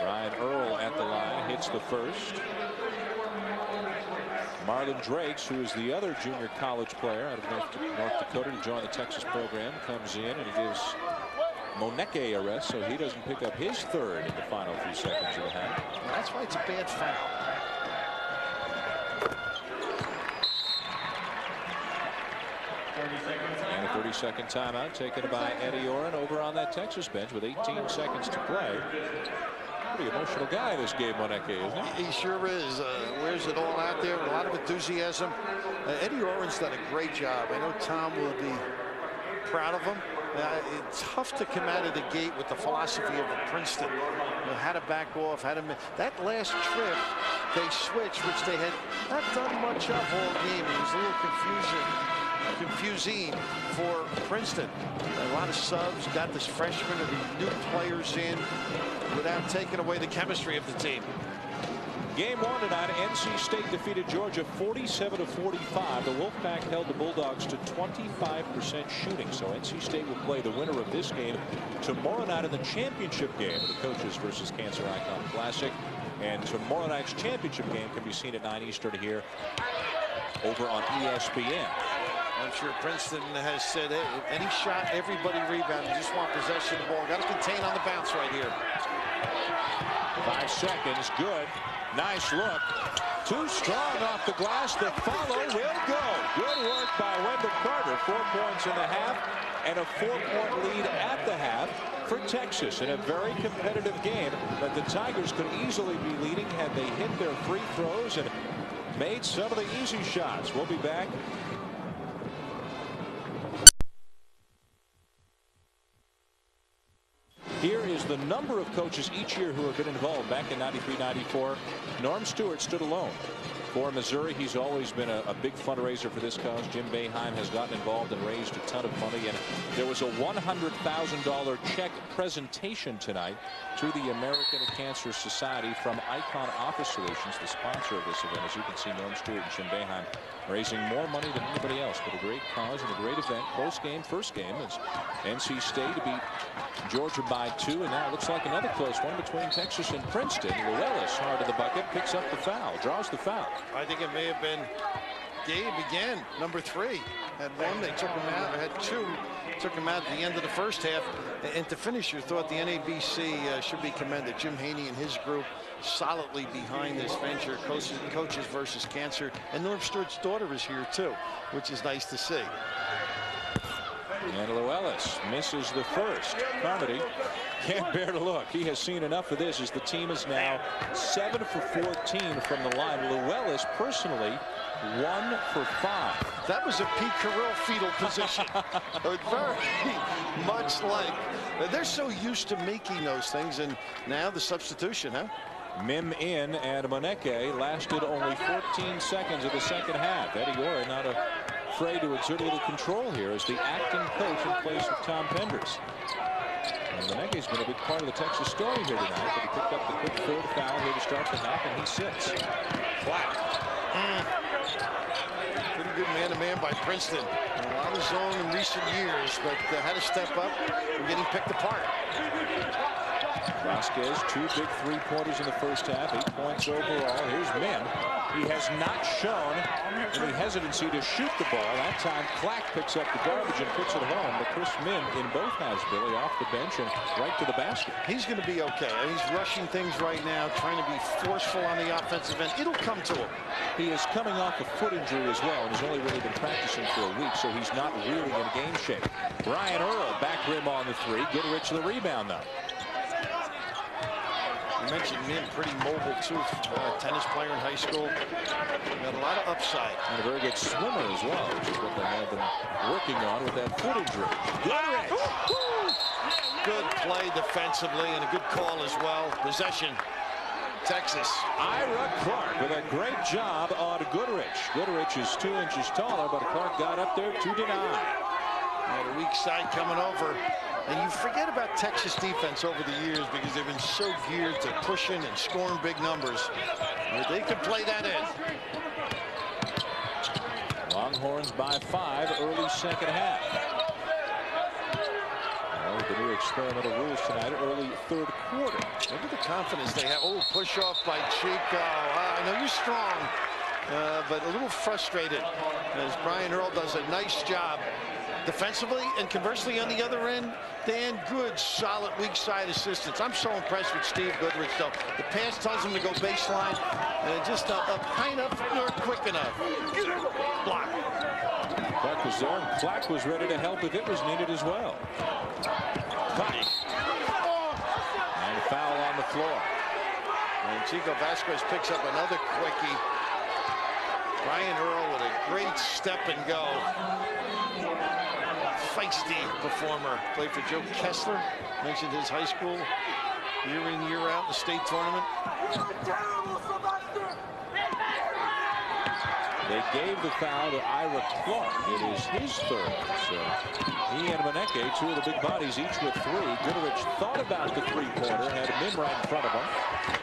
Speaker 4: Ryan Earl at the line, hits the first. Marlon Drakes, who is the other junior college player out of North Dakota to join the Texas program, comes in and he gives Moneke a rest, so he doesn't pick up his 3rd in the final few seconds of the half.
Speaker 3: Well, that's why it's a bad foul.
Speaker 4: And a 30-second timeout taken by Eddie Orrin over on that Texas bench with 18 seconds to play. Pretty emotional guy, this Gabe Moneke, isn't he?
Speaker 3: He sure is. Wears it all out there. A lot of enthusiasm. Eddie Orrin's done a great job. I know Tom will be proud of him. It's tough to come out of the gate with the philosophy of Princeton. You know, how to back off, how to... That last trip, they switched, which they had not done much of all game. It was a little confusing for Princeton. A lot of subs, got this freshman or the new players in without taking away the chemistry of the team.
Speaker 4: Game 1 tonight, NC State defeated Georgia 47-45. The Wolfpack held the Bulldogs to 25% shooting. So NC State will play the winner of this game tomorrow night in the championship game, the Coaches versus Cancer Icon Classic. And tomorrow night's championship game can be seen at 9 Eastern here over on ESPN.
Speaker 3: I'm sure Princeton has said, hey, any shot, everybody rebound. You just want possession of the ball. Got to contain on the bounce right here.
Speaker 4: 5 seconds, good. Nice look. Too strong off the glass. The follow will go. Good work by Wendell Carter. 4 points in the half and a 4-point lead at the half for Texas in a very competitive game that the Tigers could easily be leading had they hit their free throws and made some of the easy shots. We'll be back. Here is the number of coaches each year who have been involved. Back in '93-94, Norm Stewart stood alone. For Missouri, he's always been a big fundraiser for this cause. Jim Boeheim has gotten involved and raised a ton of money, and there was a $100,000 check presentation tonight to the American Cancer Society from Icon Office Solutions, the sponsor of this event. As you can see, Norm Stewart and Jim Boeheim raising more money than anybody else, but a great cause and a great event. Close game, first game, as NC State beat Georgia by 2, and now it looks like another close one between Texas and Princeton. Llewellys hard to the bucket, picks up the foul, draws the foul.
Speaker 3: I think it may have been Gabe again, number 3. Had one, they took him out, had 2, took him out at the end of the first half. And to finish your thought, the NABC should be commended. Jim Haney and his group solidly behind this venture, Coaches versus Cancer. And Norm Stewart's daughter is here too, which is nice to see.
Speaker 4: And Llewellys misses the first. Carmody can't bear to look. He has seen enough of this as the team is now 7 for 14 from the line. Llewellys personally 1 for 5.
Speaker 3: That was a Pete Carroll fetal position. Very much like. They're so used to making those things, and now the substitution, huh?
Speaker 4: Mim in, and Moneke lasted only 14 seconds of the second half. Eddie Orr not afraid to exert a little control here as the acting coach in place of Tom Penders. And Moneke's been a big part of the Texas story here tonight, but he picked up the quick third foul here to start the half, and he sits. Flat.
Speaker 3: Pretty good man-to-man by Princeton. A lot of zone in recent years, but had to step up and getting picked apart.
Speaker 4: Vasquez, 2 big three-pointers in the first half, 8 points overall. Here's Mim. He has not shown any hesitancy to shoot the ball. That time, Clack picks up the garbage and puts it home. But Chris Mim in both halves, Billy, off the bench and right to the basket.
Speaker 3: He's going to be okay. He's rushing things right now, trying to be forceful on the offensive end. It'll come to him.
Speaker 4: He is coming off a foot injury as well, and has only really been practicing for a week, so he's not really in game shape. Brian Earl, back rim on the 3. Goodrich the rebound, though.
Speaker 3: You mentioned Mim, pretty mobile too. Tennis player in high school. Got a lot of upside.
Speaker 4: And a very good swimmer as well, which is what they have been working on with that foot injury. Goodrich.
Speaker 3: Good play defensively and a good call as well. Possession. Texas.
Speaker 4: Ira Clark with a great job on Goodrich. Goodrich is 2 inches taller, but Clark got up there to deny.
Speaker 3: Got a weak side coming over. And you forget about Texas defense over the years because they've been so geared to pushing and scoring big numbers. But they can play that in.
Speaker 4: Longhorns by 5, early second half. Well, the new experimental rules tonight, early third quarter.
Speaker 3: Look at the confidence they have. Oh, push off by Chico. I know you're strong, but a little frustrated as Brian Earl does a nice job defensively, and conversely on the other end, Dan, good, solid, weak side assistance. I'm so impressed with Steve Goodrich, though. The pass tells him to go baseline, just up high enough, nor quick enough. Block.
Speaker 4: Clark was there, and Clark was ready to help if it was needed as well. And a foul on the floor.
Speaker 3: And Chico Vasquez picks up another quickie. Brian Earl with a great step and go. Feisty performer. Played for Joe Kessler. Mentioned his high school year in, year out, the state tournament.
Speaker 4: They gave the foul to Ira Clark. It is his third. So he and Moneke, 2 of the big bodies, each with 3. Goodrich thought about the three-pointer, had Mim right in front of him.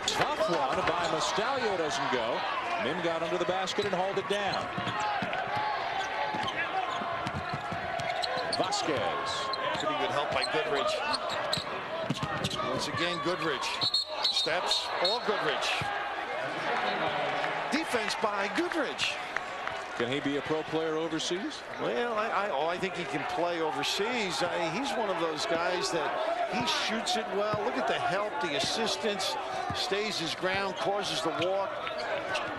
Speaker 4: Tough one by Mastalio, doesn't go. Mim got under the basket and hauled it down. Vasquez.
Speaker 3: Pretty good help by Goodrich. Once again, Goodrich. Steps, all Goodrich. Defense by Goodrich.
Speaker 4: Can he be a pro player overseas?
Speaker 3: Well, I think he can play overseas. He's one of those guys that he shoots it well. Look at the help, the assistance, stays his ground, causes the walk.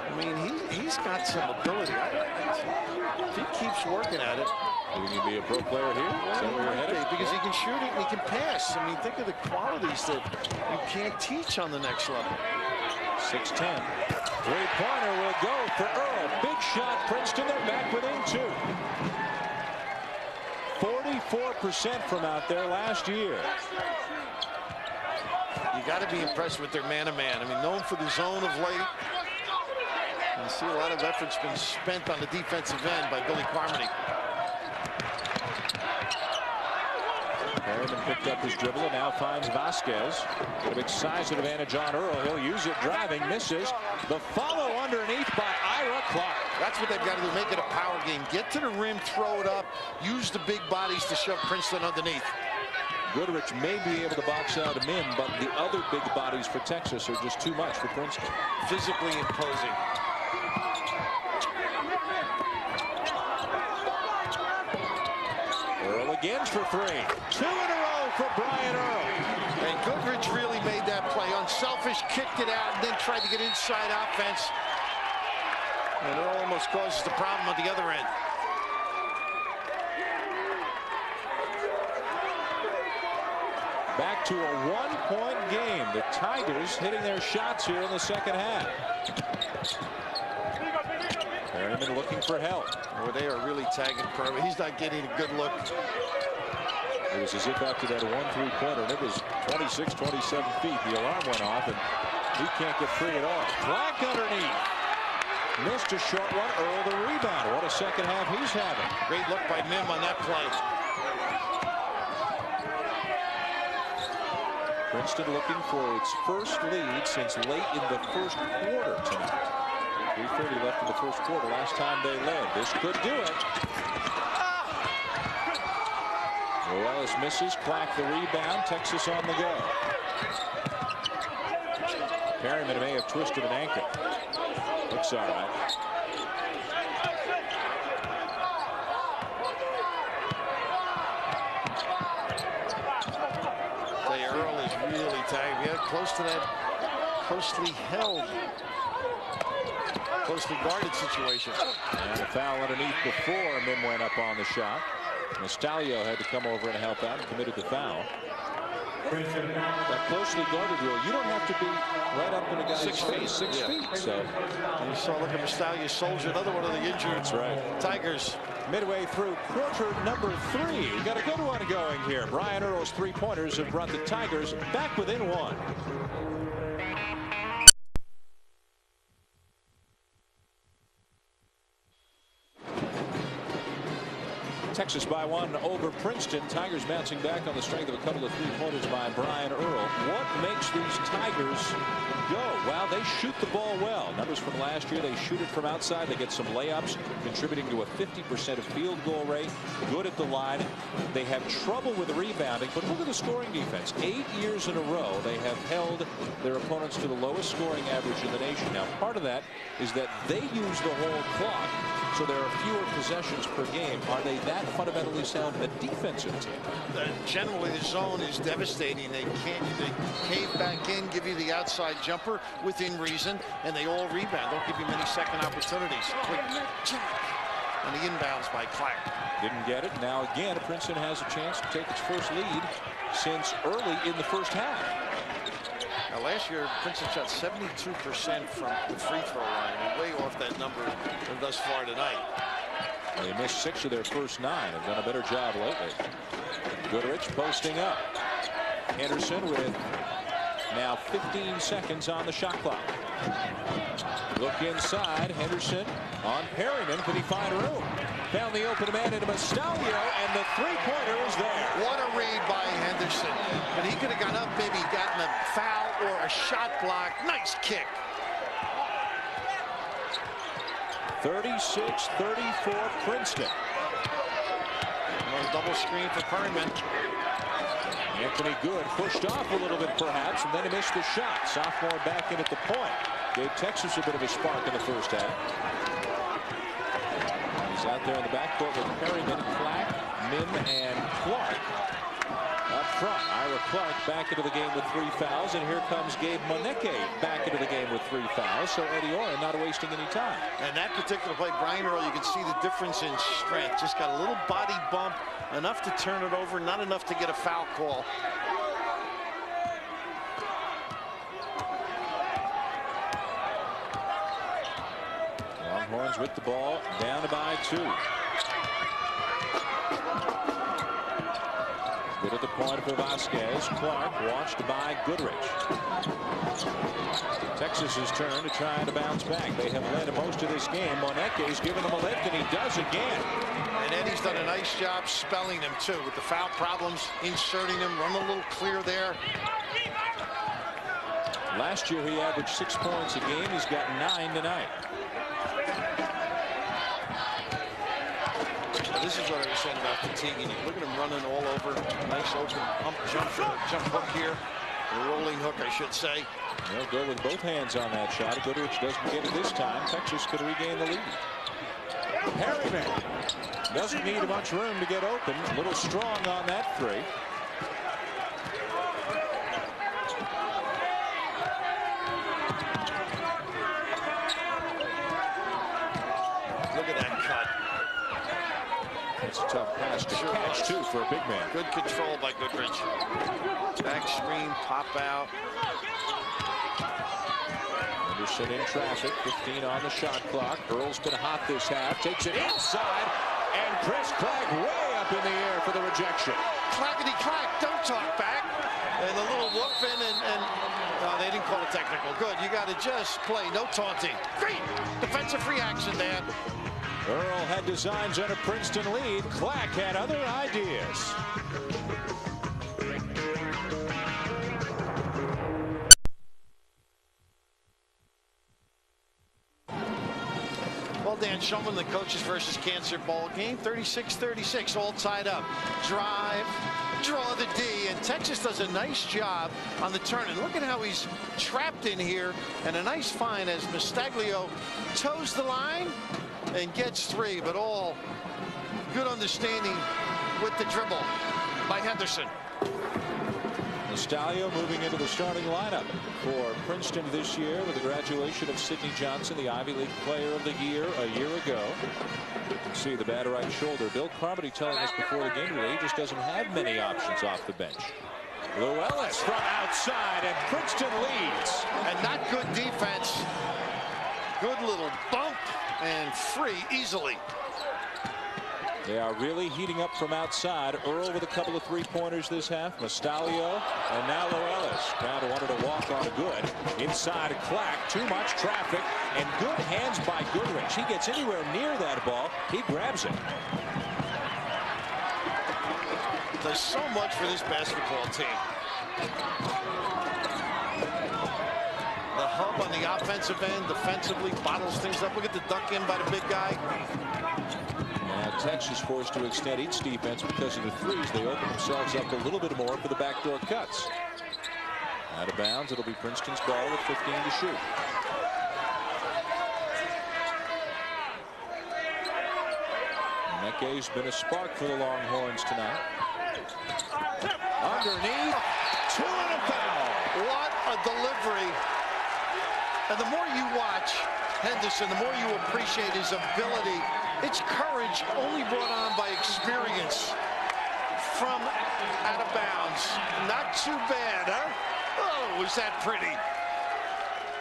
Speaker 3: I mean, he's got some ability. If he keeps working at it.
Speaker 4: He can be a pro player here?
Speaker 3: Well, because he can shoot it and he can pass. I mean, think of the qualities that you can't teach on the next level.
Speaker 4: 6'10". Three-pointer will go for Earl. Big shot, Princeton. They're back within 2. 44% from out there last year.
Speaker 3: You got to be impressed with their man-to-man. I mean, known for the zone of late. And see a lot of effort's been spent on the defensive end by Billy Carmody.
Speaker 4: Perryman picked up his dribble and now finds Vasquez. A big size advantage on Earl. He'll use it driving, misses. The follow underneath by Ira Clark.
Speaker 3: That's what they've got to do, make it a power game. Get to the rim, throw it up, use the big bodies to shove Princeton underneath.
Speaker 4: Goodrich may be able to box out a Mim, but the other big bodies for Texas are just too much for Princeton.
Speaker 3: Physically imposing.
Speaker 4: Earl again for three. 2 in a row for Brian Earl.
Speaker 3: And Goodrich really made that play. Unselfish, kicked it out, and then tried to get inside offense. And it almost causes the problem at the other end.
Speaker 4: Back to a one-point game. The Tigers hitting their shots here in the second half. Perryman looking for help.
Speaker 3: Oh, they are really tagging Perryman. He's not getting a good look.
Speaker 4: It was as if after that 1-3 pointer, and it was 26, 27 feet. The alarm went off, and he can't get free at all. Black underneath. Missed a short one. Earl the rebound. What a second half he's having.
Speaker 3: Great look by Mim on that play.
Speaker 4: Princeton looking for its first lead since late in the first quarter tonight. 3:30 left in the first quarter. Last time they led. This could do it. Morales misses. Clack the rebound. Texas on the go. Perryman may have twisted an ankle. Looks all right.
Speaker 3: Earl is really tagged. Yeah, close to that closely held, closely guarded situation.
Speaker 4: And a foul underneath before Mim went up on the shot. Nostalio had to come over and help out and committed the foul. That closely guarded rule, you don't have to be right up in a guy's
Speaker 3: 6 feet.
Speaker 4: 6 feet. So
Speaker 3: you saw, look at Nostalio soldier, another one of the injured.
Speaker 4: That's right.
Speaker 3: Tigers.
Speaker 4: Midway through quarter number 3. We got a good one going here. Brian Earl's 3-pointers have brought the Tigers back within 1. Texas by 1 over Princeton. Tigers bouncing back on the strength of a couple of 3-pointers by Brian Earl. What makes these Tigers go? Well, they shoot the ball well. Numbers from last year, they shoot it from outside. They get some layups, contributing to a 50% of field goal rate. Good at the line. They have trouble with the rebounding, but look at the scoring defense. 8 years in a row, they have held their opponents to the lowest scoring average in the nation. Now, part of that is that they use the whole clock, so there are fewer possessions per game. Are they that fundamentally sound a defensive team?
Speaker 3: Generally, the zone is devastating. They cave back in, give you the outside jumper within reason, and they all rebound. Don't give you many second opportunities. Quick check on the inbounds by Clark.
Speaker 4: Didn't get it. Now again, Princeton has a chance to take its first lead since early in the first half.
Speaker 3: Now, last year, Princeton shot 72% from the free throw line, and way off that number thus far tonight.
Speaker 4: They missed 6 of their first 9. Have done a better job lately. Goodrich posting up. Henderson with now 15 seconds on the shot clock. Look inside. Henderson on Perryman. Could he find room? Found the open man into Nostalio, and the 3-pointer is there.
Speaker 3: What a read by Henderson. But he could have gone up, maybe gotten a foul or a shot block. Nice kick.
Speaker 4: 36-34 Princeton.
Speaker 3: Double screen for Perryman.
Speaker 4: Anthony Good pushed off a little bit perhaps, and then he missed the shot. Sophomore back in at the point. Gave Texas a bit of a spark in the first half. He's out there in the backcourt with Perryman, Clack, Mim, and Clark. Up front, Ira Clark back into the game with 3 fouls, and here comes Gabe Moneke back into the game with 3 fouls. So Eddie Orrin not wasting any time.
Speaker 3: And that particular play, Brian Earl, you can see the difference in strength. Just got a little body bump, enough to turn it over, not enough to get a foul call.
Speaker 4: Longhorns with the ball, down by 2. at the point for Vasquez. Clark watched by Goodrich. Texas's turn to try to bounce back. They have led most of this game. Monetke's giving them a lift, and he does again.
Speaker 3: And Eddie's done a nice job spelling them, too, with the foul problems, inserting them, run a little clear there.
Speaker 4: Last year, he averaged 6 points a game. He's got 9 tonight.
Speaker 3: This is what I was saying about fatiguing you. Look at him running all over. Nice open jump hook here. A rolling hook, I should say.
Speaker 4: They'll go with both hands on that shot. Goodrich doesn't get it this time. Texas could regain the lead. Harriman doesn't need much room to get open. A little strong on that three.
Speaker 3: Look at that cut.
Speaker 4: It's a tough pass to catch, too, for a big man.
Speaker 3: Good control by Goodrich. Back screen, pop out.
Speaker 4: Anderson in traffic, 15 on the shot clock. Earl's been hot this half, takes it inside, and Chris Clagg way up in the air for the rejection.
Speaker 3: Clackety clack, don't talk back. And a little whoop in, and they didn't call it technical. Good, you got to just play, no taunting. Great defensive reaction, Dan.
Speaker 4: Earl had designs on a Princeton lead. Clack had other ideas.
Speaker 3: Well, Dan Shulman, the coaches versus cancer ball game, 36-36, all tied up. Drive, draw the D, and Texas does a nice job on the turn. And look at how he's trapped in here, and a nice find as Mastaglio toes the line and gets three, but all good understanding with the dribble by Henderson.
Speaker 4: Mastaglio moving into the starting lineup for Princeton this year with the graduation of Sidney Johnson, the Ivy League Player of the Year a year ago. You can see the bad right shoulder. Bill Carmody telling us before the game today he just doesn't have many options off the bench. Llewellyn from outside, and Princeton leads.
Speaker 3: And not good defense. Good little bump and free easily.
Speaker 4: They are really heating up from outside. Earl with a couple of three-pointers this half. Mastaglio, and now Llewellyn. Crowd wanted to walk on good. Inside Clack, too much traffic, and good hands by Goodrich. He gets anywhere near that ball, he grabs it.
Speaker 3: Does so much for this basketball team. The hub on the offensive end, defensively bottles things up. Look at the duck in by the big guy.
Speaker 4: Now Texas forced to extend its defense because of the threes. They open themselves up a little bit more for the backdoor cuts. Out of bounds, it'll be Princeton's ball with 15 to shoot. Mekke's been a spark for the Longhorns tonight. Underneath, two and a foul.
Speaker 3: What a delivery. And the more you watch Henderson, the more you appreciate his ability. It's courage only brought on by experience from out of bounds. Not too bad, huh? Oh, was that pretty.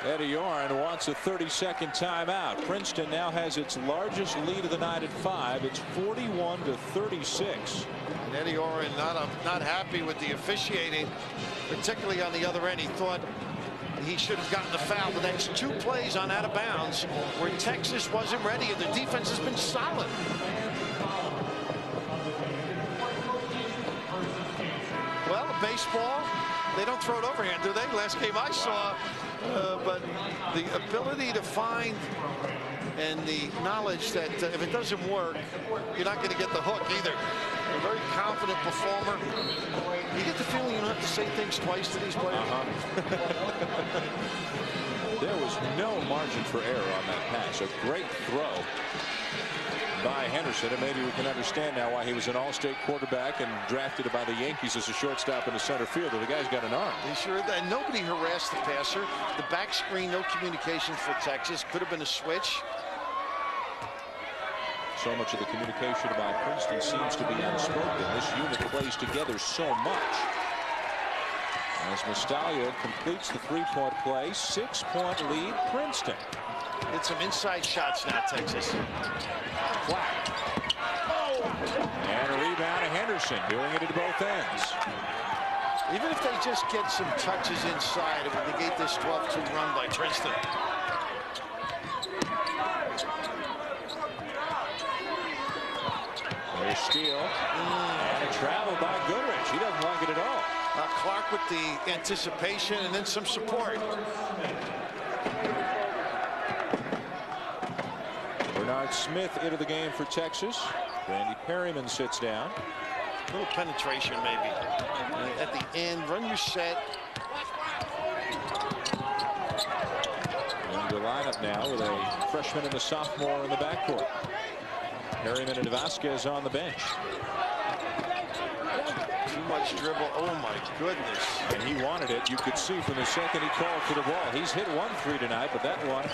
Speaker 4: Eddie Orrin wants a 30-second timeout. Princeton now has its largest lead of the night at 5. It's 41-36.
Speaker 3: And Eddie Orrin not happy with the officiating, particularly on the other end. He thought he should have gotten the foul. The next two plays on out of bounds where Texas wasn't ready, and the defense has been solid. Well, baseball, they don't throw it overhand, do they? Last game I saw, but the ability to find and the knowledge that if it doesn't work, you're not going to get the hook either. A very confident performer. You get the feeling you don't have to say things twice to these players.
Speaker 4: There was no margin for error on that pass. A great throw by Henderson, and maybe we can understand now why he was an all-state quarterback and drafted by the Yankees as a shortstop in the center fielder. The guy's got an arm.
Speaker 3: He sure did. And nobody harassed the passer. The back screen, no communication for Texas. Could have been a switch.
Speaker 4: So much of the communication about Princeton seems to be unspoken. This unit plays together so much. As Mastaglio completes the three-point play, 6-point lead, Princeton.
Speaker 3: Get some inside shots now, Texas.
Speaker 4: Clack. And a rebound. now to Henderson, doing it at both ends.
Speaker 3: Even if they just get some touches inside, it would negate this 12-2 run by Princeton.
Speaker 4: There's steal. And a travel by Goodrich. He doesn't like it at all.
Speaker 3: Clark with the anticipation and then some support.
Speaker 4: Bernard Smith into the game for Texas. Randy Perryman sits down.
Speaker 3: A little penetration maybe. And at the end, run your set.
Speaker 4: And the lineup now with a freshman and a sophomore in the backcourt. Perryman and Vasquez on the bench.
Speaker 3: Too much dribble. Oh my goodness.
Speaker 4: And he wanted it. You could see from the second he called for the ball. He's hit 1 3 tonight, but that one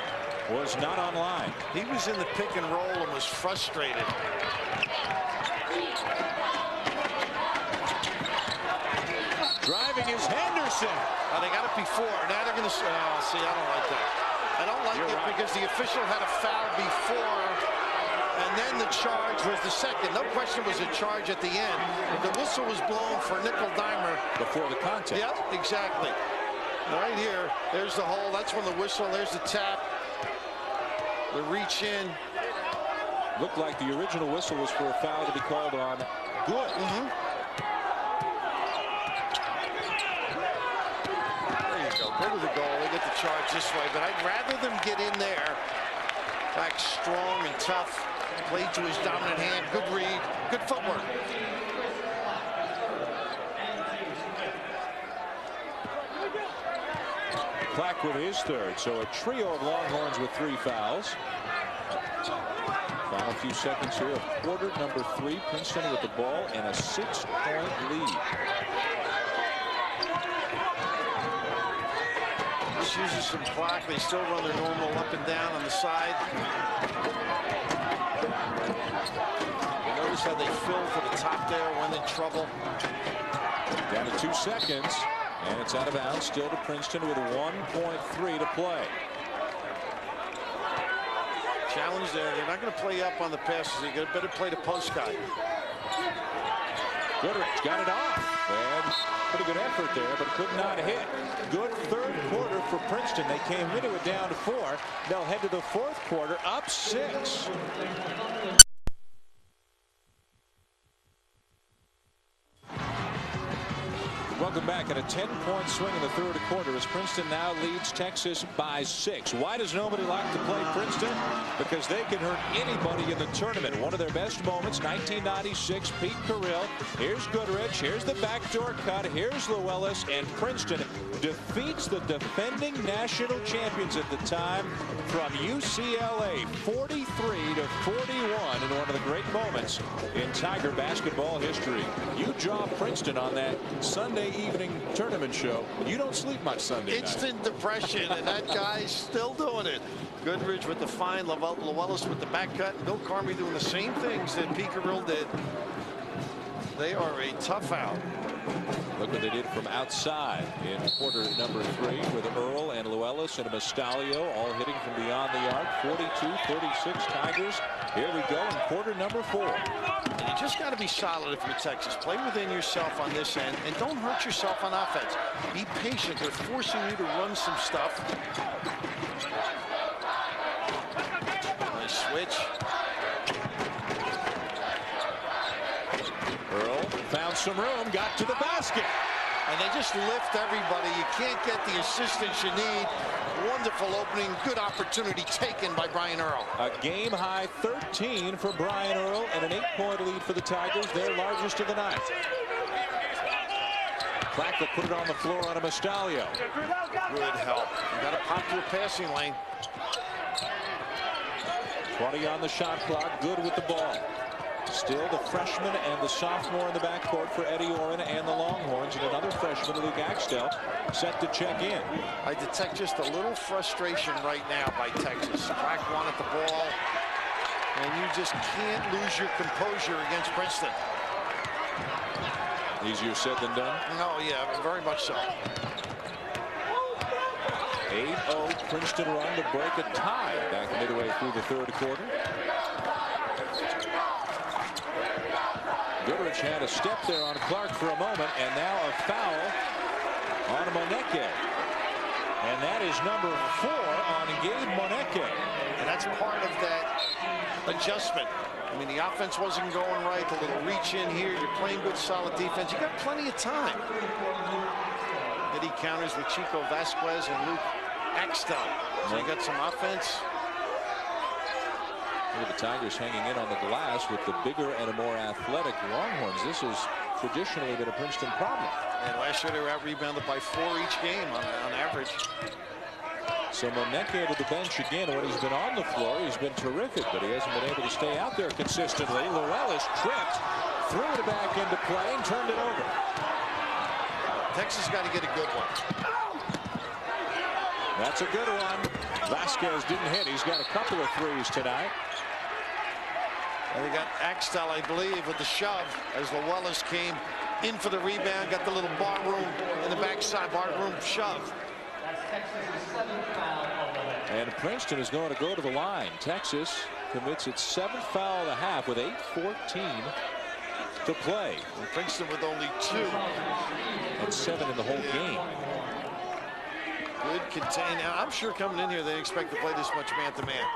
Speaker 4: was not online.
Speaker 3: He was in the pick and roll and was frustrated.
Speaker 4: Driving is Henderson.
Speaker 3: Oh, they got it before. Now they're going to. See, I don't like that. I don't like it because the official had a foul before, and then the charge was the second. No question was a charge at the end. But the whistle was blown for nickel dimer
Speaker 4: before the contact.
Speaker 3: Yep, exactly. Right here, there's the hole. That's when the whistle. There's the tap. The reach in.
Speaker 4: Looked like the original whistle was for a foul to be called on Good.
Speaker 3: There you go. Go to the goal. They get the charge this way. But I'd rather them get in there. Back strong and tough. Played to his dominant hand. Good read. Good footwork.
Speaker 4: Clack with his third. So a trio of Longhorns with 3 fouls. Final few seconds here of quarter number 3. Princeton with the ball and a 6-point lead.
Speaker 3: This uses some clock. They still run their normal up and down on the side. You notice how they fill for the top there when in trouble.
Speaker 4: Down to 2 seconds. And it's out of bounds. Still to Princeton with 1.3 to play.
Speaker 3: Challenge there. They're not going to play up on the passes. They better play the post guy.
Speaker 4: Goodrich got it off. And pretty good effort there, but could not hit. Good third quarter for Princeton. They came into it down to 4. They'll head to the fourth quarter up 6. Welcome back. At a 10-point swing in the third quarter as Princeton now leads Texas by 6. Why does nobody like to play Princeton? Because they can hurt anybody in the tournament. One of their best moments, 1996, Pete Carrill. Here's Goodrich. Here's the backdoor cut. Here's Llewellys. And Princeton defeats the defending national champions at the time from UCLA, 43-41, in one of the great moments in Tiger basketball history. You draw Princeton on that Sunday evening tournament show. You don't sleep much Sunday night.
Speaker 3: Instant depression, and that guy's still doing it. Goodrich with the fine, Llewellys with the back cut, and Bill Carmy doing the same things that Pete Carrill did. They are a tough out.
Speaker 4: Look what they did from outside in quarter number 3 with Earl and Llewellys and Mastalio all hitting from beyond the arc. 42-36 Tigers. Here we go in quarter number 4.
Speaker 3: You just got to be solid if you're Texas. Play within yourself on this end and don't hurt yourself on offense. Be patient. They're forcing you to run some stuff. Nice switch.
Speaker 4: Earl found some room, got to the basket.
Speaker 3: And they just lift everybody. You can't get the assistance you need. Wonderful opening. Good opportunity taken by Brian Earl.
Speaker 4: A game-high 13 for Brian Earl and an 8-point lead for the Tigers, their largest of the night. Clack will put it on the floor on a Mastalio.
Speaker 3: Good help. You got to pop to a passing lane.
Speaker 4: 20 on the shot clock. Good with the ball. Still the freshman and the sophomore in the backcourt for Eddie Oren and the Longhorns, and another freshman, Luke Axtell, set to check in.
Speaker 3: I detect just a little frustration right now by Texas. Clack wanted the ball, and you just can't lose your composure against Princeton.
Speaker 4: Easier said than done?
Speaker 3: No, yeah, very much so.
Speaker 4: 8-0 Princeton run to break a tie back midway through the third quarter. Goodrich Goodrich had a step there on Clark for a moment, and now a foul on Moneke. And that is number 4 on Gabe Moneke.
Speaker 3: And that's part of that adjustment. I mean, the offense wasn't going right. A little reach in here. You're playing good, solid defense. You got plenty of time. Then he counters with Chico Vasquez and Luke Axtell. So you got some offense.
Speaker 4: Look at the Tigers hanging in on the glass with the bigger and a more athletic Longhorns. This has traditionally been a Princeton problem.
Speaker 3: And last year they were out-rebounded by 4 each game on average.
Speaker 4: So Moneke to the bench again. When he's been on the floor, he's been terrific, but he hasn't been able to stay out there consistently. Llewellyn tripped, threw it back into play, and turned it over.
Speaker 3: Texas got to get a good one.
Speaker 4: That's a good one. Vasquez didn't hit. He's got a couple of threes tonight.
Speaker 3: And they got Axtell, I believe, with the shove as Llewellyn came in for the rebound, got the little bar room in the backside, bar room shove.
Speaker 4: And Princeton is going to go to the line. Texas commits its 7th foul of the half with 8:14 to play.
Speaker 3: And Princeton with only 2.
Speaker 4: And 7 in the whole game.
Speaker 3: Good contain. Now, I'm sure coming in here they expect to play this much man-to-man.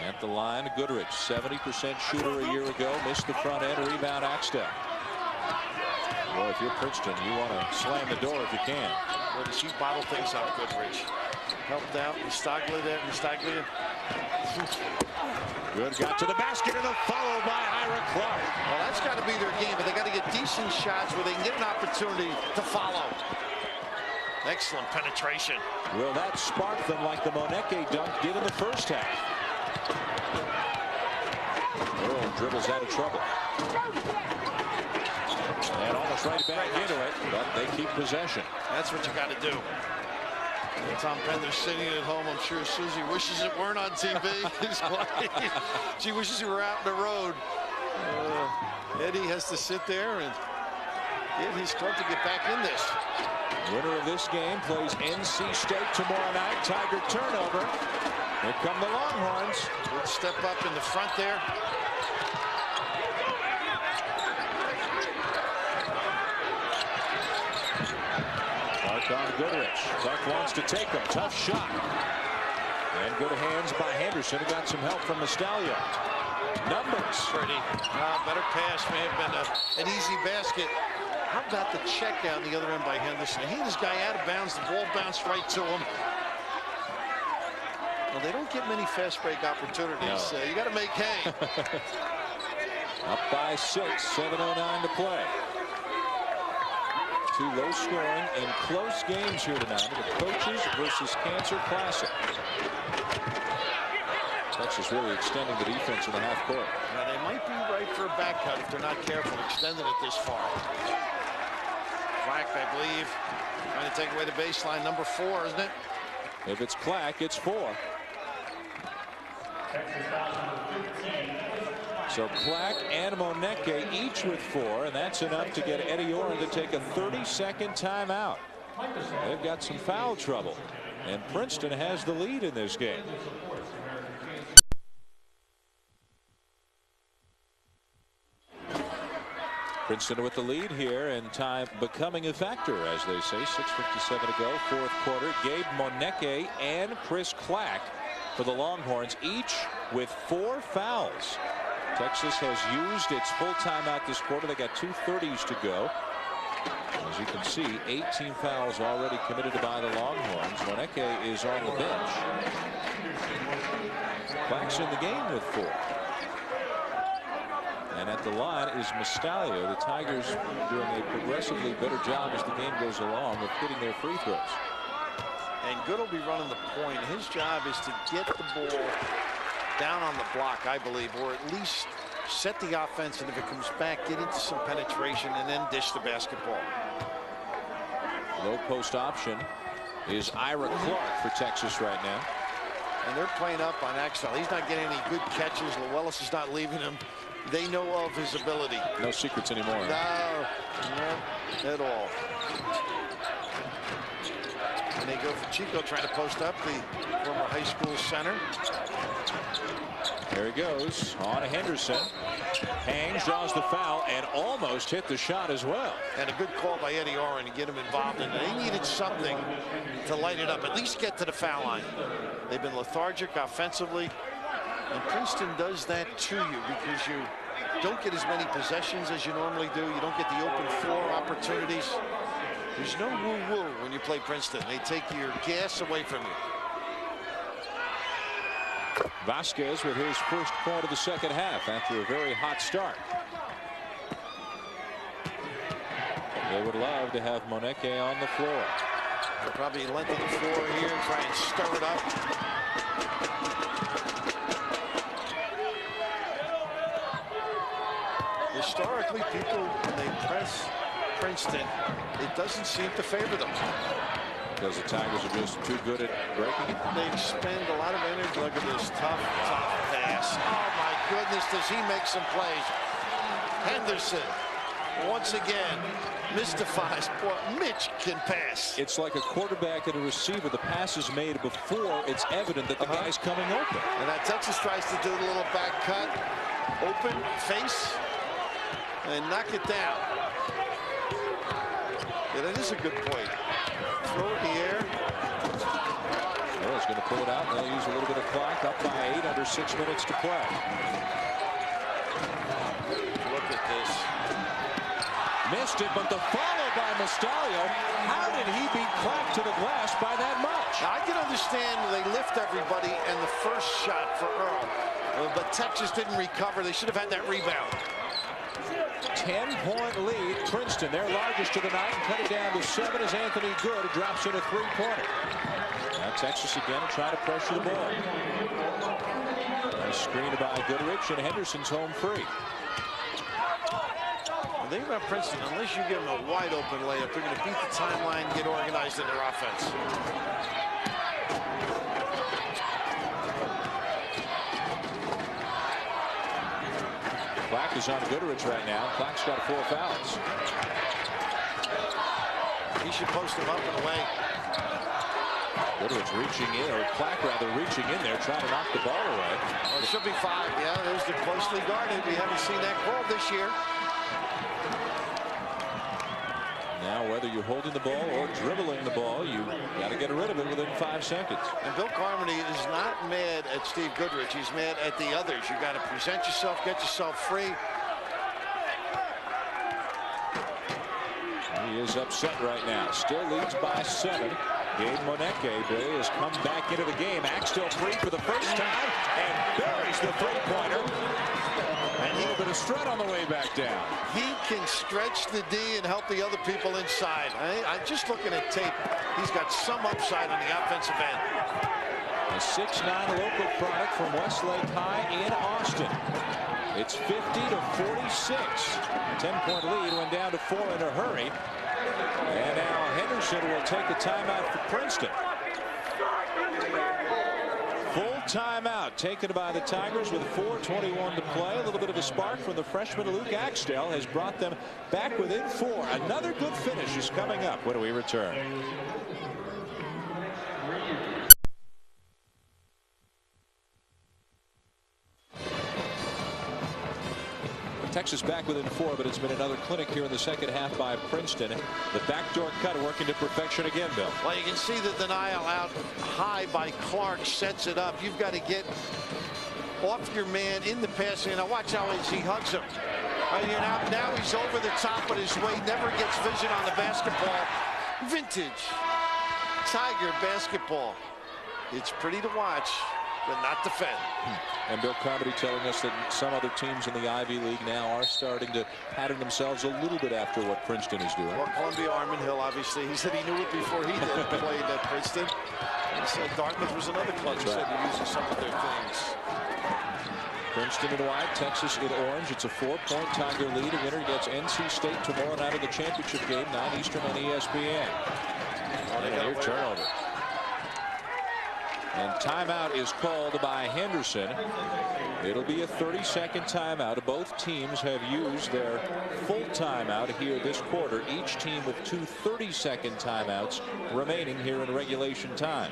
Speaker 4: At the line, Goodrich, 70% shooter a year ago, missed the front end, rebound Axtell. Well, if you're Princeton, you want to slam the door if you can.
Speaker 3: Well, does he bottle things up, Goodrich? Helped out, Mistaglia there, Mistaglia.
Speaker 4: Good, got to the basket and a follow by Ira Clark.
Speaker 3: Well, that's got to be their game, but they got to get decent shots where they can get an opportunity to follow. Excellent penetration.
Speaker 4: Will that spark them like the Moneke dunk did in the first half? Earl dribbles out of trouble. And almost right back into it, but they keep possession.
Speaker 3: That's what you got to do. Tom Pender sitting at home. I'm sure Susie wishes it weren't on TV. She wishes he were out on the road. Eddie has to sit there and get his club to get back in this.
Speaker 4: Winner of this game plays NC State tomorrow night. Tiger turnover. Here come the Longhorns.
Speaker 3: Good step up in the front there.
Speaker 4: On Goodrich. Clark wants to take him. Tough shot. And good hands by Henderson. Who got some help from Mistaglia. Numbers.
Speaker 3: Pretty. Better pass. May have been an easy basket. How about the check down the other end by Henderson? He hit this guy out of bounds. The ball bounced right to him. Well, they don't get many fast break opportunities.
Speaker 4: No.
Speaker 3: You got to make hay.
Speaker 4: Up by 6. 7:09 to play. 2 low scoring and close games here tonight. The Coaches versus Cancer Classic. Texas really extending the defense in the half court.
Speaker 3: Now they might be right for a back cut if they're not careful extending it this far. Clack, I believe, trying to take away the baseline. Number 4, isn't it?
Speaker 4: If it's Clack, it's 4. So Clack and Moneke each with 4, and that's enough to get Eddie Orrin to take a 30-second timeout. They've got some foul trouble, and Princeton has the lead in this game. Princeton with the lead here, and time becoming a factor, as they say. 6:57 to go, 4th quarter. Gabe Moneke and Chris Clack for the Longhorns, each with 4 fouls. Texas has used its full timeout this quarter. They got 2 30s to go. As you can see, 18 fouls already committed by the Longhorns. Moneke is on the bench. Clack's in the game with 4. And at the line is Mistaglia. The Tigers doing a progressively better job as the game goes along of hitting their free throws.
Speaker 3: And Good will be running the point. His job is to get the ball down on the block, I believe, or at least set the offense, and if it comes back, get into some penetration and then dish the basketball.
Speaker 4: Low post option is Ira Clark for Texas right now.
Speaker 3: And they're playing up on Axtell. He's not getting any good catches. Llewellyn is not leaving him. They know of his ability.
Speaker 4: No secrets anymore.
Speaker 3: No, not at all. they go for Chico trying to post up, the former high school center.
Speaker 4: There he goes on Henderson. Hangs, draws the foul, and almost hit the shot as well.
Speaker 3: And a good call by Eddie Oren to get him involved in it. They needed something to light it up, at least get to the foul line. They've been lethargic offensively, and Princeton does that to you because you don't get as many possessions as you normally do. You don't get the open floor opportunities. There's no woo-woo when you play Princeton. They take your gas away from you.
Speaker 4: Vasquez with his first point of the second half after a very hot start. They would love to have Moneke on the floor.
Speaker 3: They'll probably lengthen the floor here, try and stir it up. Historically, people, when they press Princeton, it doesn't seem to favor them.
Speaker 4: Because the Tigers are just too good at breaking it.
Speaker 3: They expend a lot of energy. Look at this tough pass. Oh, my goodness, does he make some plays. Henderson, once again, mystifies. Boy, Mitch can pass.
Speaker 4: It's like a quarterback and a receiver. The pass is made before it's evident that the guy's coming open.
Speaker 3: And that Texas tries to do the little back cut, open, face, and knock it down. Yeah, that is a good point. Throw it in the air.
Speaker 4: Well, he's going to pull it out. They'll use a little bit of clock. Up by 8, under 6 minutes to play.
Speaker 3: Look at this.
Speaker 4: Missed it, but the follow by Mustalio. How did he beat Clark to the glass by that much?
Speaker 3: Now, I can understand they lift everybody and the first shot for Earl, but Texas didn't recover. They should have had that rebound.
Speaker 4: 10-point lead. Princeton, their largest of the night, and cut it down to 7 as Anthony Good drops in a three-pointer. Now Texas again trying to pressure the ball. Nice screen by Goodrich, and Henderson's home free.
Speaker 3: The thing about Princeton, unless you give them a wide open layup, they're going to beat the timeline and get organized in their offense.
Speaker 4: Clark is on Goodrich right now. Clark's got 4 fouls.
Speaker 3: He should post him up and away.
Speaker 4: Goodrich reaching in, or Clark rather reaching in there, trying to knock the ball away.
Speaker 3: Well, it should be 5. Yeah, there's the closely guarded. We haven't seen that call this year.
Speaker 4: Now, whether you're holding the ball or dribbling the ball, you got to get rid of it within 5 seconds.
Speaker 3: And Bill Carmody is not mad at Steve Goodrich. He's mad at the others. You got to present yourself, get yourself free.
Speaker 4: He is upset right now. Still leads by 7. Gabe Moneke, Billy, has come back into the game. Axtell free for the first time and buries the three-pointer. And a little bit of strut on the way back down.
Speaker 3: He can stretch the D and help the other people inside. I'm just looking at tape. He's got some upside on the offensive end.
Speaker 4: A 6'9" local product from Westlake High in Austin. It's 50-46. 10-point lead went down to 4 in a hurry. And now Henderson will take a timeout for Princeton. Full timeout taken by the Tigers with 4:21 to play. A little bit of a spark from the freshman Luke Axtell has brought them back within 4. Another good finish is coming up when we return. Texas back within 4, but it's been another clinic here in the second half by Princeton. The backdoor cut working to perfection again, Bill.
Speaker 3: Well, you can see the denial out high by Clark sets it up. You've got to get off your man in the passing. Now watch how he hugs him. Now he's over the top of his weight, never gets vision on the basketball. Vintage Tiger basketball. It's pretty to watch, but not defend.
Speaker 4: And Bill Carmody telling us that some other teams in the Ivy League now are starting to pattern themselves a little bit after what Princeton is doing.
Speaker 3: Well, Columbia, Armin Hill, obviously, he said he knew it before he did played at Princeton. He said Dartmouth was another club. He said they're using some of their things.
Speaker 4: Princeton in white, Texas in orange. It's a 4-point Tiger lead. A winner gets NC State tomorrow night in the championship game, 9 Eastern on ESPN. And a near turnover. And timeout is called by Henderson. It'll be a 30-second timeout. Both teams have used their full timeout here this quarter. Each team with 2 30-second timeouts remaining here in regulation time.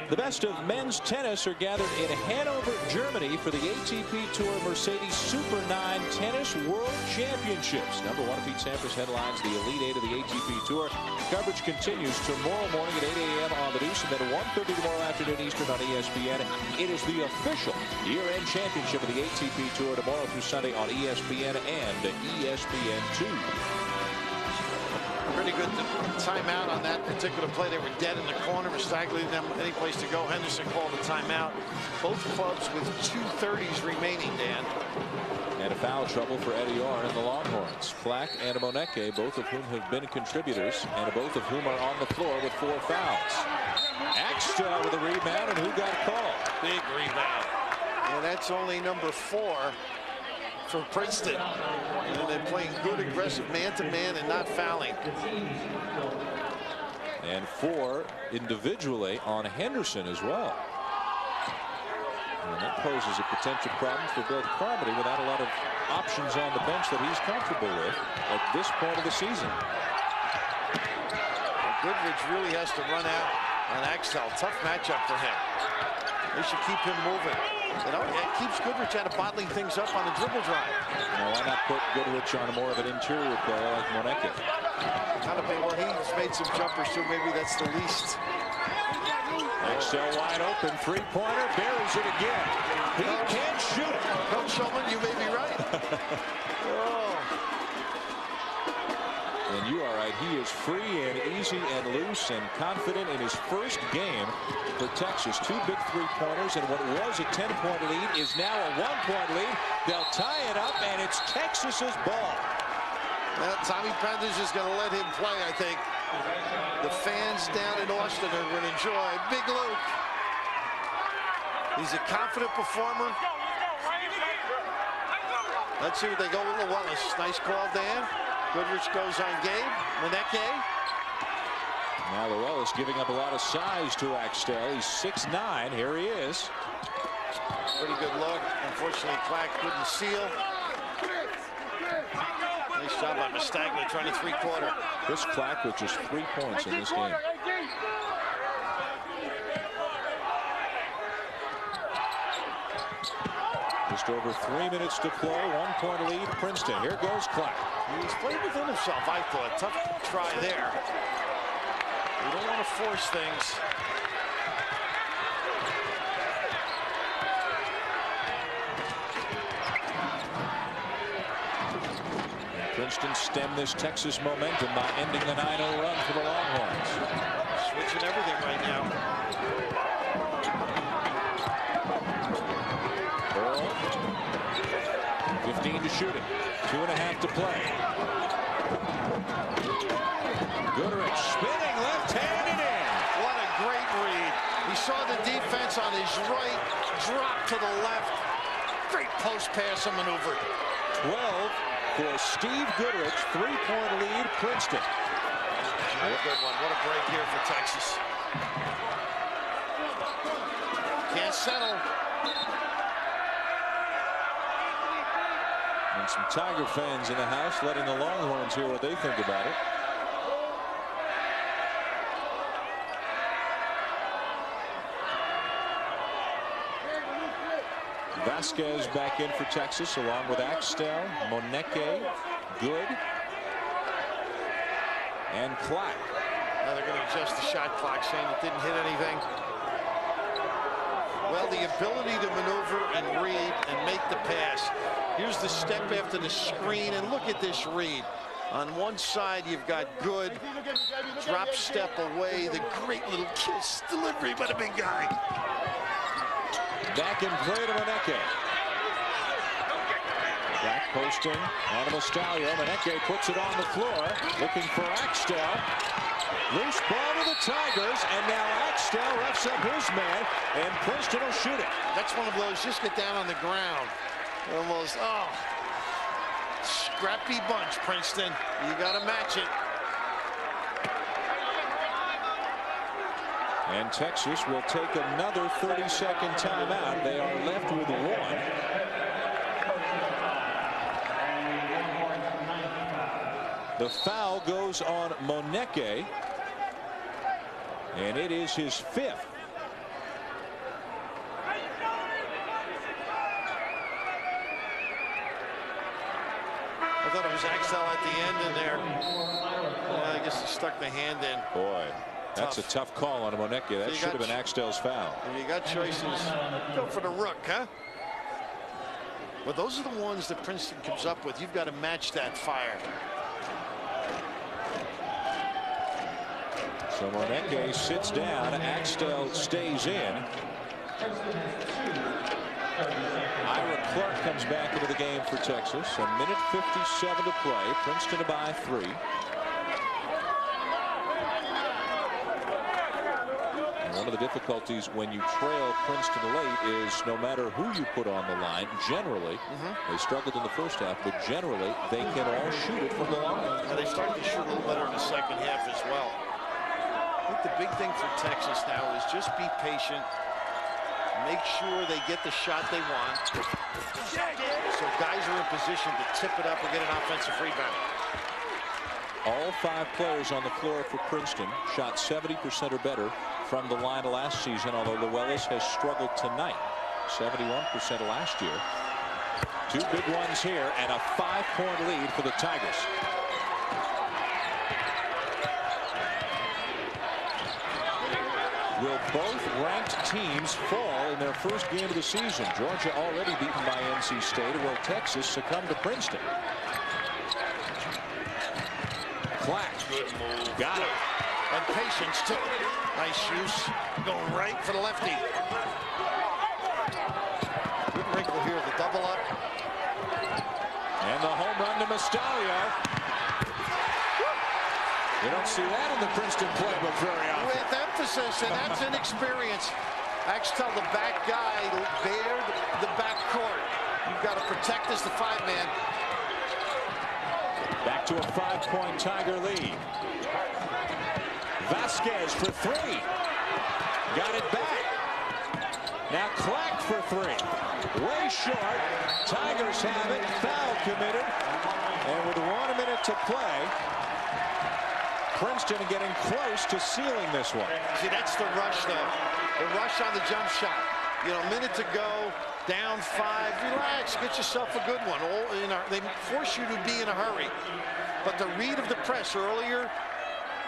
Speaker 4: The best of men's tennis are gathered in Hanover, Germany for the ATP Tour Mercedes Super 9 Tennis World Championships. #1 Pete Sampras headlines the Elite 8 of the ATP Tour. Coverage continues tomorrow morning at 8 a.m. on the Deuce, and then at 1:30 tomorrow afternoon Eastern on ESPN. It is the official year-end championship of the ATP Tour tomorrow through Sunday on ESPN and ESPN2.
Speaker 3: Pretty good timeout on that particular play. They were dead in the corner. Mastaglia didn't have any place to go. Henderson called a timeout. Both clubs with 2:30s remaining, Dan.
Speaker 4: And a foul trouble for Eddie Orr and the Longhorns. Flack and Moneke, both of whom have been contributors, and both of whom are on the floor with 4 fouls. Axtell with a rebound, and who got called?
Speaker 3: Big rebound. And that's only number 4 for Princeton. And they're playing good, aggressive man-to-man and not fouling.
Speaker 4: And 4 individually on Henderson as well. And that poses a potential problem for Bill Carmody without a lot of options on the bench that he's comfortable with at this point of the season.
Speaker 3: Goodrich really has to run out on Axtell. Tough matchup for him. They should keep him moving. You know, it keeps Goodrich out of bottling things up on the dribble drive.
Speaker 4: Now, why not put Goodrich on more of an interior player like Moneke?
Speaker 3: Well, he's made some jumpers too. Maybe that's the least.
Speaker 4: Axtell wide open, 3-pointer, buries it again. He can't shoot it.
Speaker 3: Coach Shulman, you may be right. Oh.
Speaker 4: And you are right. He is free and easy and loose and confident in his first game for Texas. 2 big 3-pointers, and what was a 10-point lead is now a 1-point lead. They'll tie it up, and it's Texas's ball.
Speaker 3: Well, Tommy Penders is going to let him play, I think. The fans down in Austin are going to enjoy Big Luke. He's a confident performer. Let's see what they go with Wallace. Nice call, Dan. Goodrich goes on Gabe. Moneke.
Speaker 4: Now Llewellyn giving up a lot of size to Axtell. He's 6'9". Here he is.
Speaker 3: Pretty good look. Unfortunately, Clack couldn't seal. Nice job by Mastaglia trying to 3-quarter.
Speaker 4: Chris Clack with just 3 points in this game. Just over 3 minutes to play. 1-point lead, Princeton. Here goes Clack.
Speaker 3: He's played within himself, I thought. Tough try there. You don't want to force things.
Speaker 4: Princeton stemmed this Texas momentum by ending the 9-0 run for the Longhorns.
Speaker 3: Switching everything right now.
Speaker 4: Earl, 15 to shoot it. 2.5 to play. Goodrich spinning left-handed in.
Speaker 3: What a great read. He saw the defense on his right, drop to the left. Great post pass and maneuver.
Speaker 4: 12 for Steve Goodrich. 3-point lead, Princeton.
Speaker 3: What a good one. What a break here for Texas. Can't settle.
Speaker 4: And some Tiger fans in the house letting the Longhorns hear what they think about it. Vasquez back in for Texas along with Axtell, Moneke, Good, and Clack.
Speaker 3: Now they're going to adjust the shot clock, saying it didn't hit anything. Well, the ability to maneuver and read and make the pass. Here's the step after the screen, and look at this read. On one side, you've got Good, drop step away, the great little kiss delivery by the big guy.
Speaker 4: Back in play to Moneke. Back posting on to Mastaglia. Moneke puts it on the floor, looking for Axtell. Loose ball to the Tigers, and now Axtell roughs up his man, and Princeton will shoot it.
Speaker 3: That's one of those, just get down on the ground. Almost, oh. Scrappy bunch, Princeton. You got to match it.
Speaker 4: And Texas will take another 30-second timeout. They are left with one. The foul goes on Moneke, and it is his 5th.
Speaker 3: I thought it was Axtell at the end in there. I guess he stuck the hand in.
Speaker 4: Boy, that's a tough call on Moneke. That should have been Axtell's foul.
Speaker 3: If you got choices, go for the rook, huh? But those are the ones that Princeton comes up with. You've got to match that fire.
Speaker 4: So Moneke sits down. Axtell stays in. Ira Clark comes back into the game for Texas. A minute 57 to play. Princeton by 3. And one of the difficulties when you trail Princeton late is no matter who you put on the line, generally, they struggled in the first half, but generally they can all shoot it from the line.
Speaker 3: They started to shoot a little better in the second half as well. I think the big thing for Texas now is just be patient. Make sure they get the shot they want. So guys are in position to tip it up and get an offensive rebound.
Speaker 4: All 5 players on the floor for Princeton shot 70% or better from the line last season, although Llewellyn has struggled tonight. 71% last year. 2 big ones here and a 5-point lead for the Tigers. Will both ranked teams fall in their first game of the season? Georgia already beaten by NC State. Will Texas succumb to Princeton? Clack.
Speaker 3: Good move.
Speaker 4: Got it.
Speaker 3: And patience too. Nice use. Going right for the lefty. Good wrinkle here. The double up.
Speaker 4: And the home run to Mustaglio. You don't see that in the Princeton playbook very often.
Speaker 3: With emphasis, and that's inexperience. Axtell, the back guy, bared the back court. You've got to protect as the 5-man.
Speaker 4: Back to a 5-point Tiger lead. Vasquez for 3. Got it back. Now Clack for 3. Way short. Tigers have it. Foul committed. And with 1 minute to play, Princeton getting close to sealing this one.
Speaker 3: See, that's the rush, though. The rush on the jump shot. You know, a minute to go, down 5. Relax, get yourself a good one. They force you to be in a hurry. But the read of the press earlier,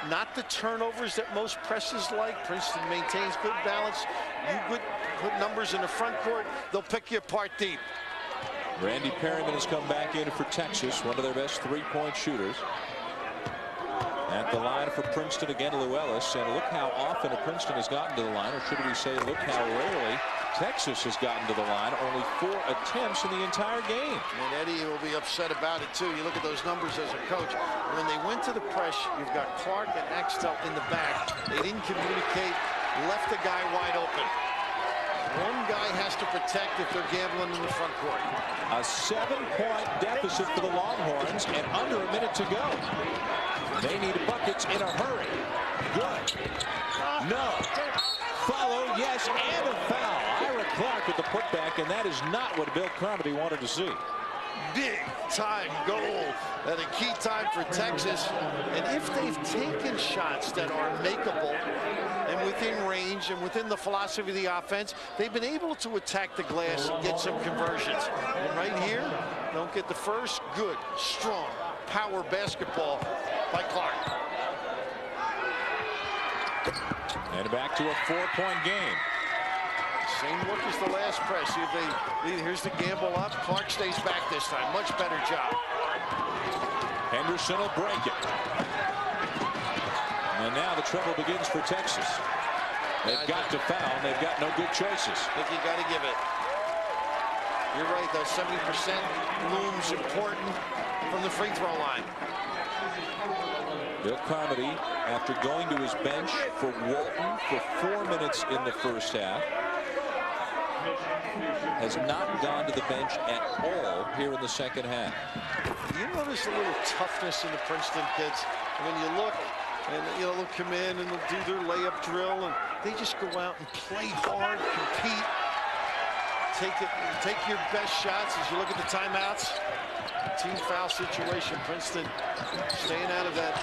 Speaker 3: not the turnovers that most presses like. Princeton maintains good balance. You put numbers in the front court, they'll pick you apart deep.
Speaker 4: Randy Perryman has come back in for Texas, one of their best 3-point shooters. At the line for Princeton again, Llewellyn. And look how often Princeton has gotten to the line, or should we say, look how rarely Texas has gotten to the line. Only 4 attempts in the entire game.
Speaker 3: And Eddie will be upset about it, too. You look at those numbers as a coach. When they went to the press, you've got Clark and Axtell in the back. They didn't communicate, left the guy wide open. One guy has to protect if they're gambling in the front court.
Speaker 4: A 7-point deficit for the Longhorns and under a minute to go. They need buckets in a hurry. Good. No. Follow, yes, and a foul. Ira Clark with the putback, and that is not what Bill Carmody wanted to see.
Speaker 3: Big time goal at a key time for Texas. And if they've taken shots that are makeable and within range and within the philosophy of the offense, they've been able to attack the glass and get some conversions. And right here, don't get the first good, strong, power basketball by Clark.
Speaker 4: And back to a 4-point game.
Speaker 3: Same look as the last press. See if here's the gamble up. Clark stays back this time. Much better job.
Speaker 4: Henderson will break it. And now the trouble begins for Texas. They've got to foul, and they've got no good choices.
Speaker 3: I think you got to give it. You're right, though. 70% looms important from the free throw line.
Speaker 4: Bill Carmody, after going to his bench for Walton for 4 minutes in the first half, has not gone to the bench at all here in the second half.
Speaker 3: You notice a little toughness in the Princeton kids. When you look, And they'll come in and they'll do their layup drill, and they just go out and play hard, compete, take your best shots. As you look at the timeouts, team foul situation. Princeton staying out of that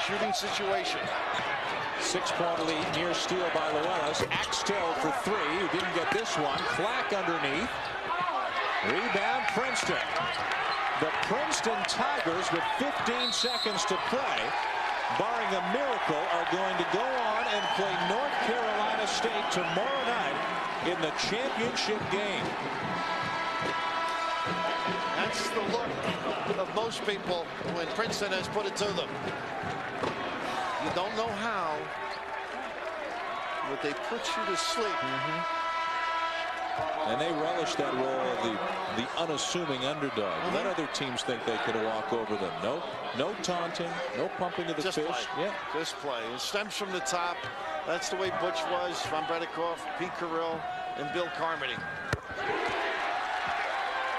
Speaker 3: shooting situation.
Speaker 4: 6-point lead, near steal by Llewellyn. Axtell for three, who didn't get this one. Clack underneath. Rebound, Princeton. The Princeton Tigers, with 15 seconds to play, barring a miracle, are going to go on and play North Carolina State tomorrow night in the championship game.
Speaker 3: That's the look of most people when Princeton has put it to them. You don't know how, but they put you to sleep.
Speaker 4: And they relish that role of the unassuming underdog. Let other teams think they can walk over them. No taunting, no pumping of the fist.
Speaker 3: Play. Yeah, just play. It stems from the top. That's the way Butch was, Von Bredikoff, Pete Carrill, and Bill Carmody.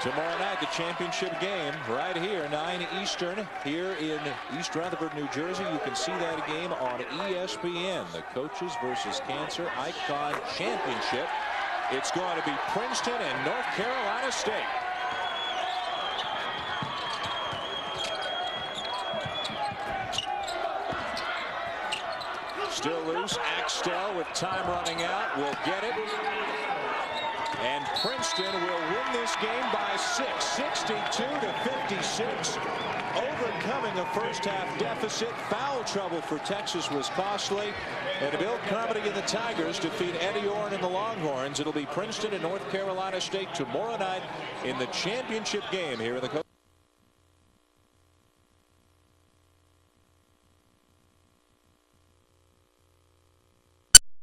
Speaker 4: Tomorrow night, the championship game right here, 9 Eastern, here in East Rutherford, New Jersey. You can see that game on ESPN. The Coaches versus Cancer Icon Championship. It's going to be Princeton and North Carolina State. Still loose. Axtell with time running out will get it. And Princeton will win this game by 6, 62-56. Overcoming a first-half deficit. Foul trouble for Texas was costly. And Bill Carmody and the Tigers defeat Eddie Orr and the Longhorns. It'll be Princeton and North Carolina State tomorrow night in the championship game here in the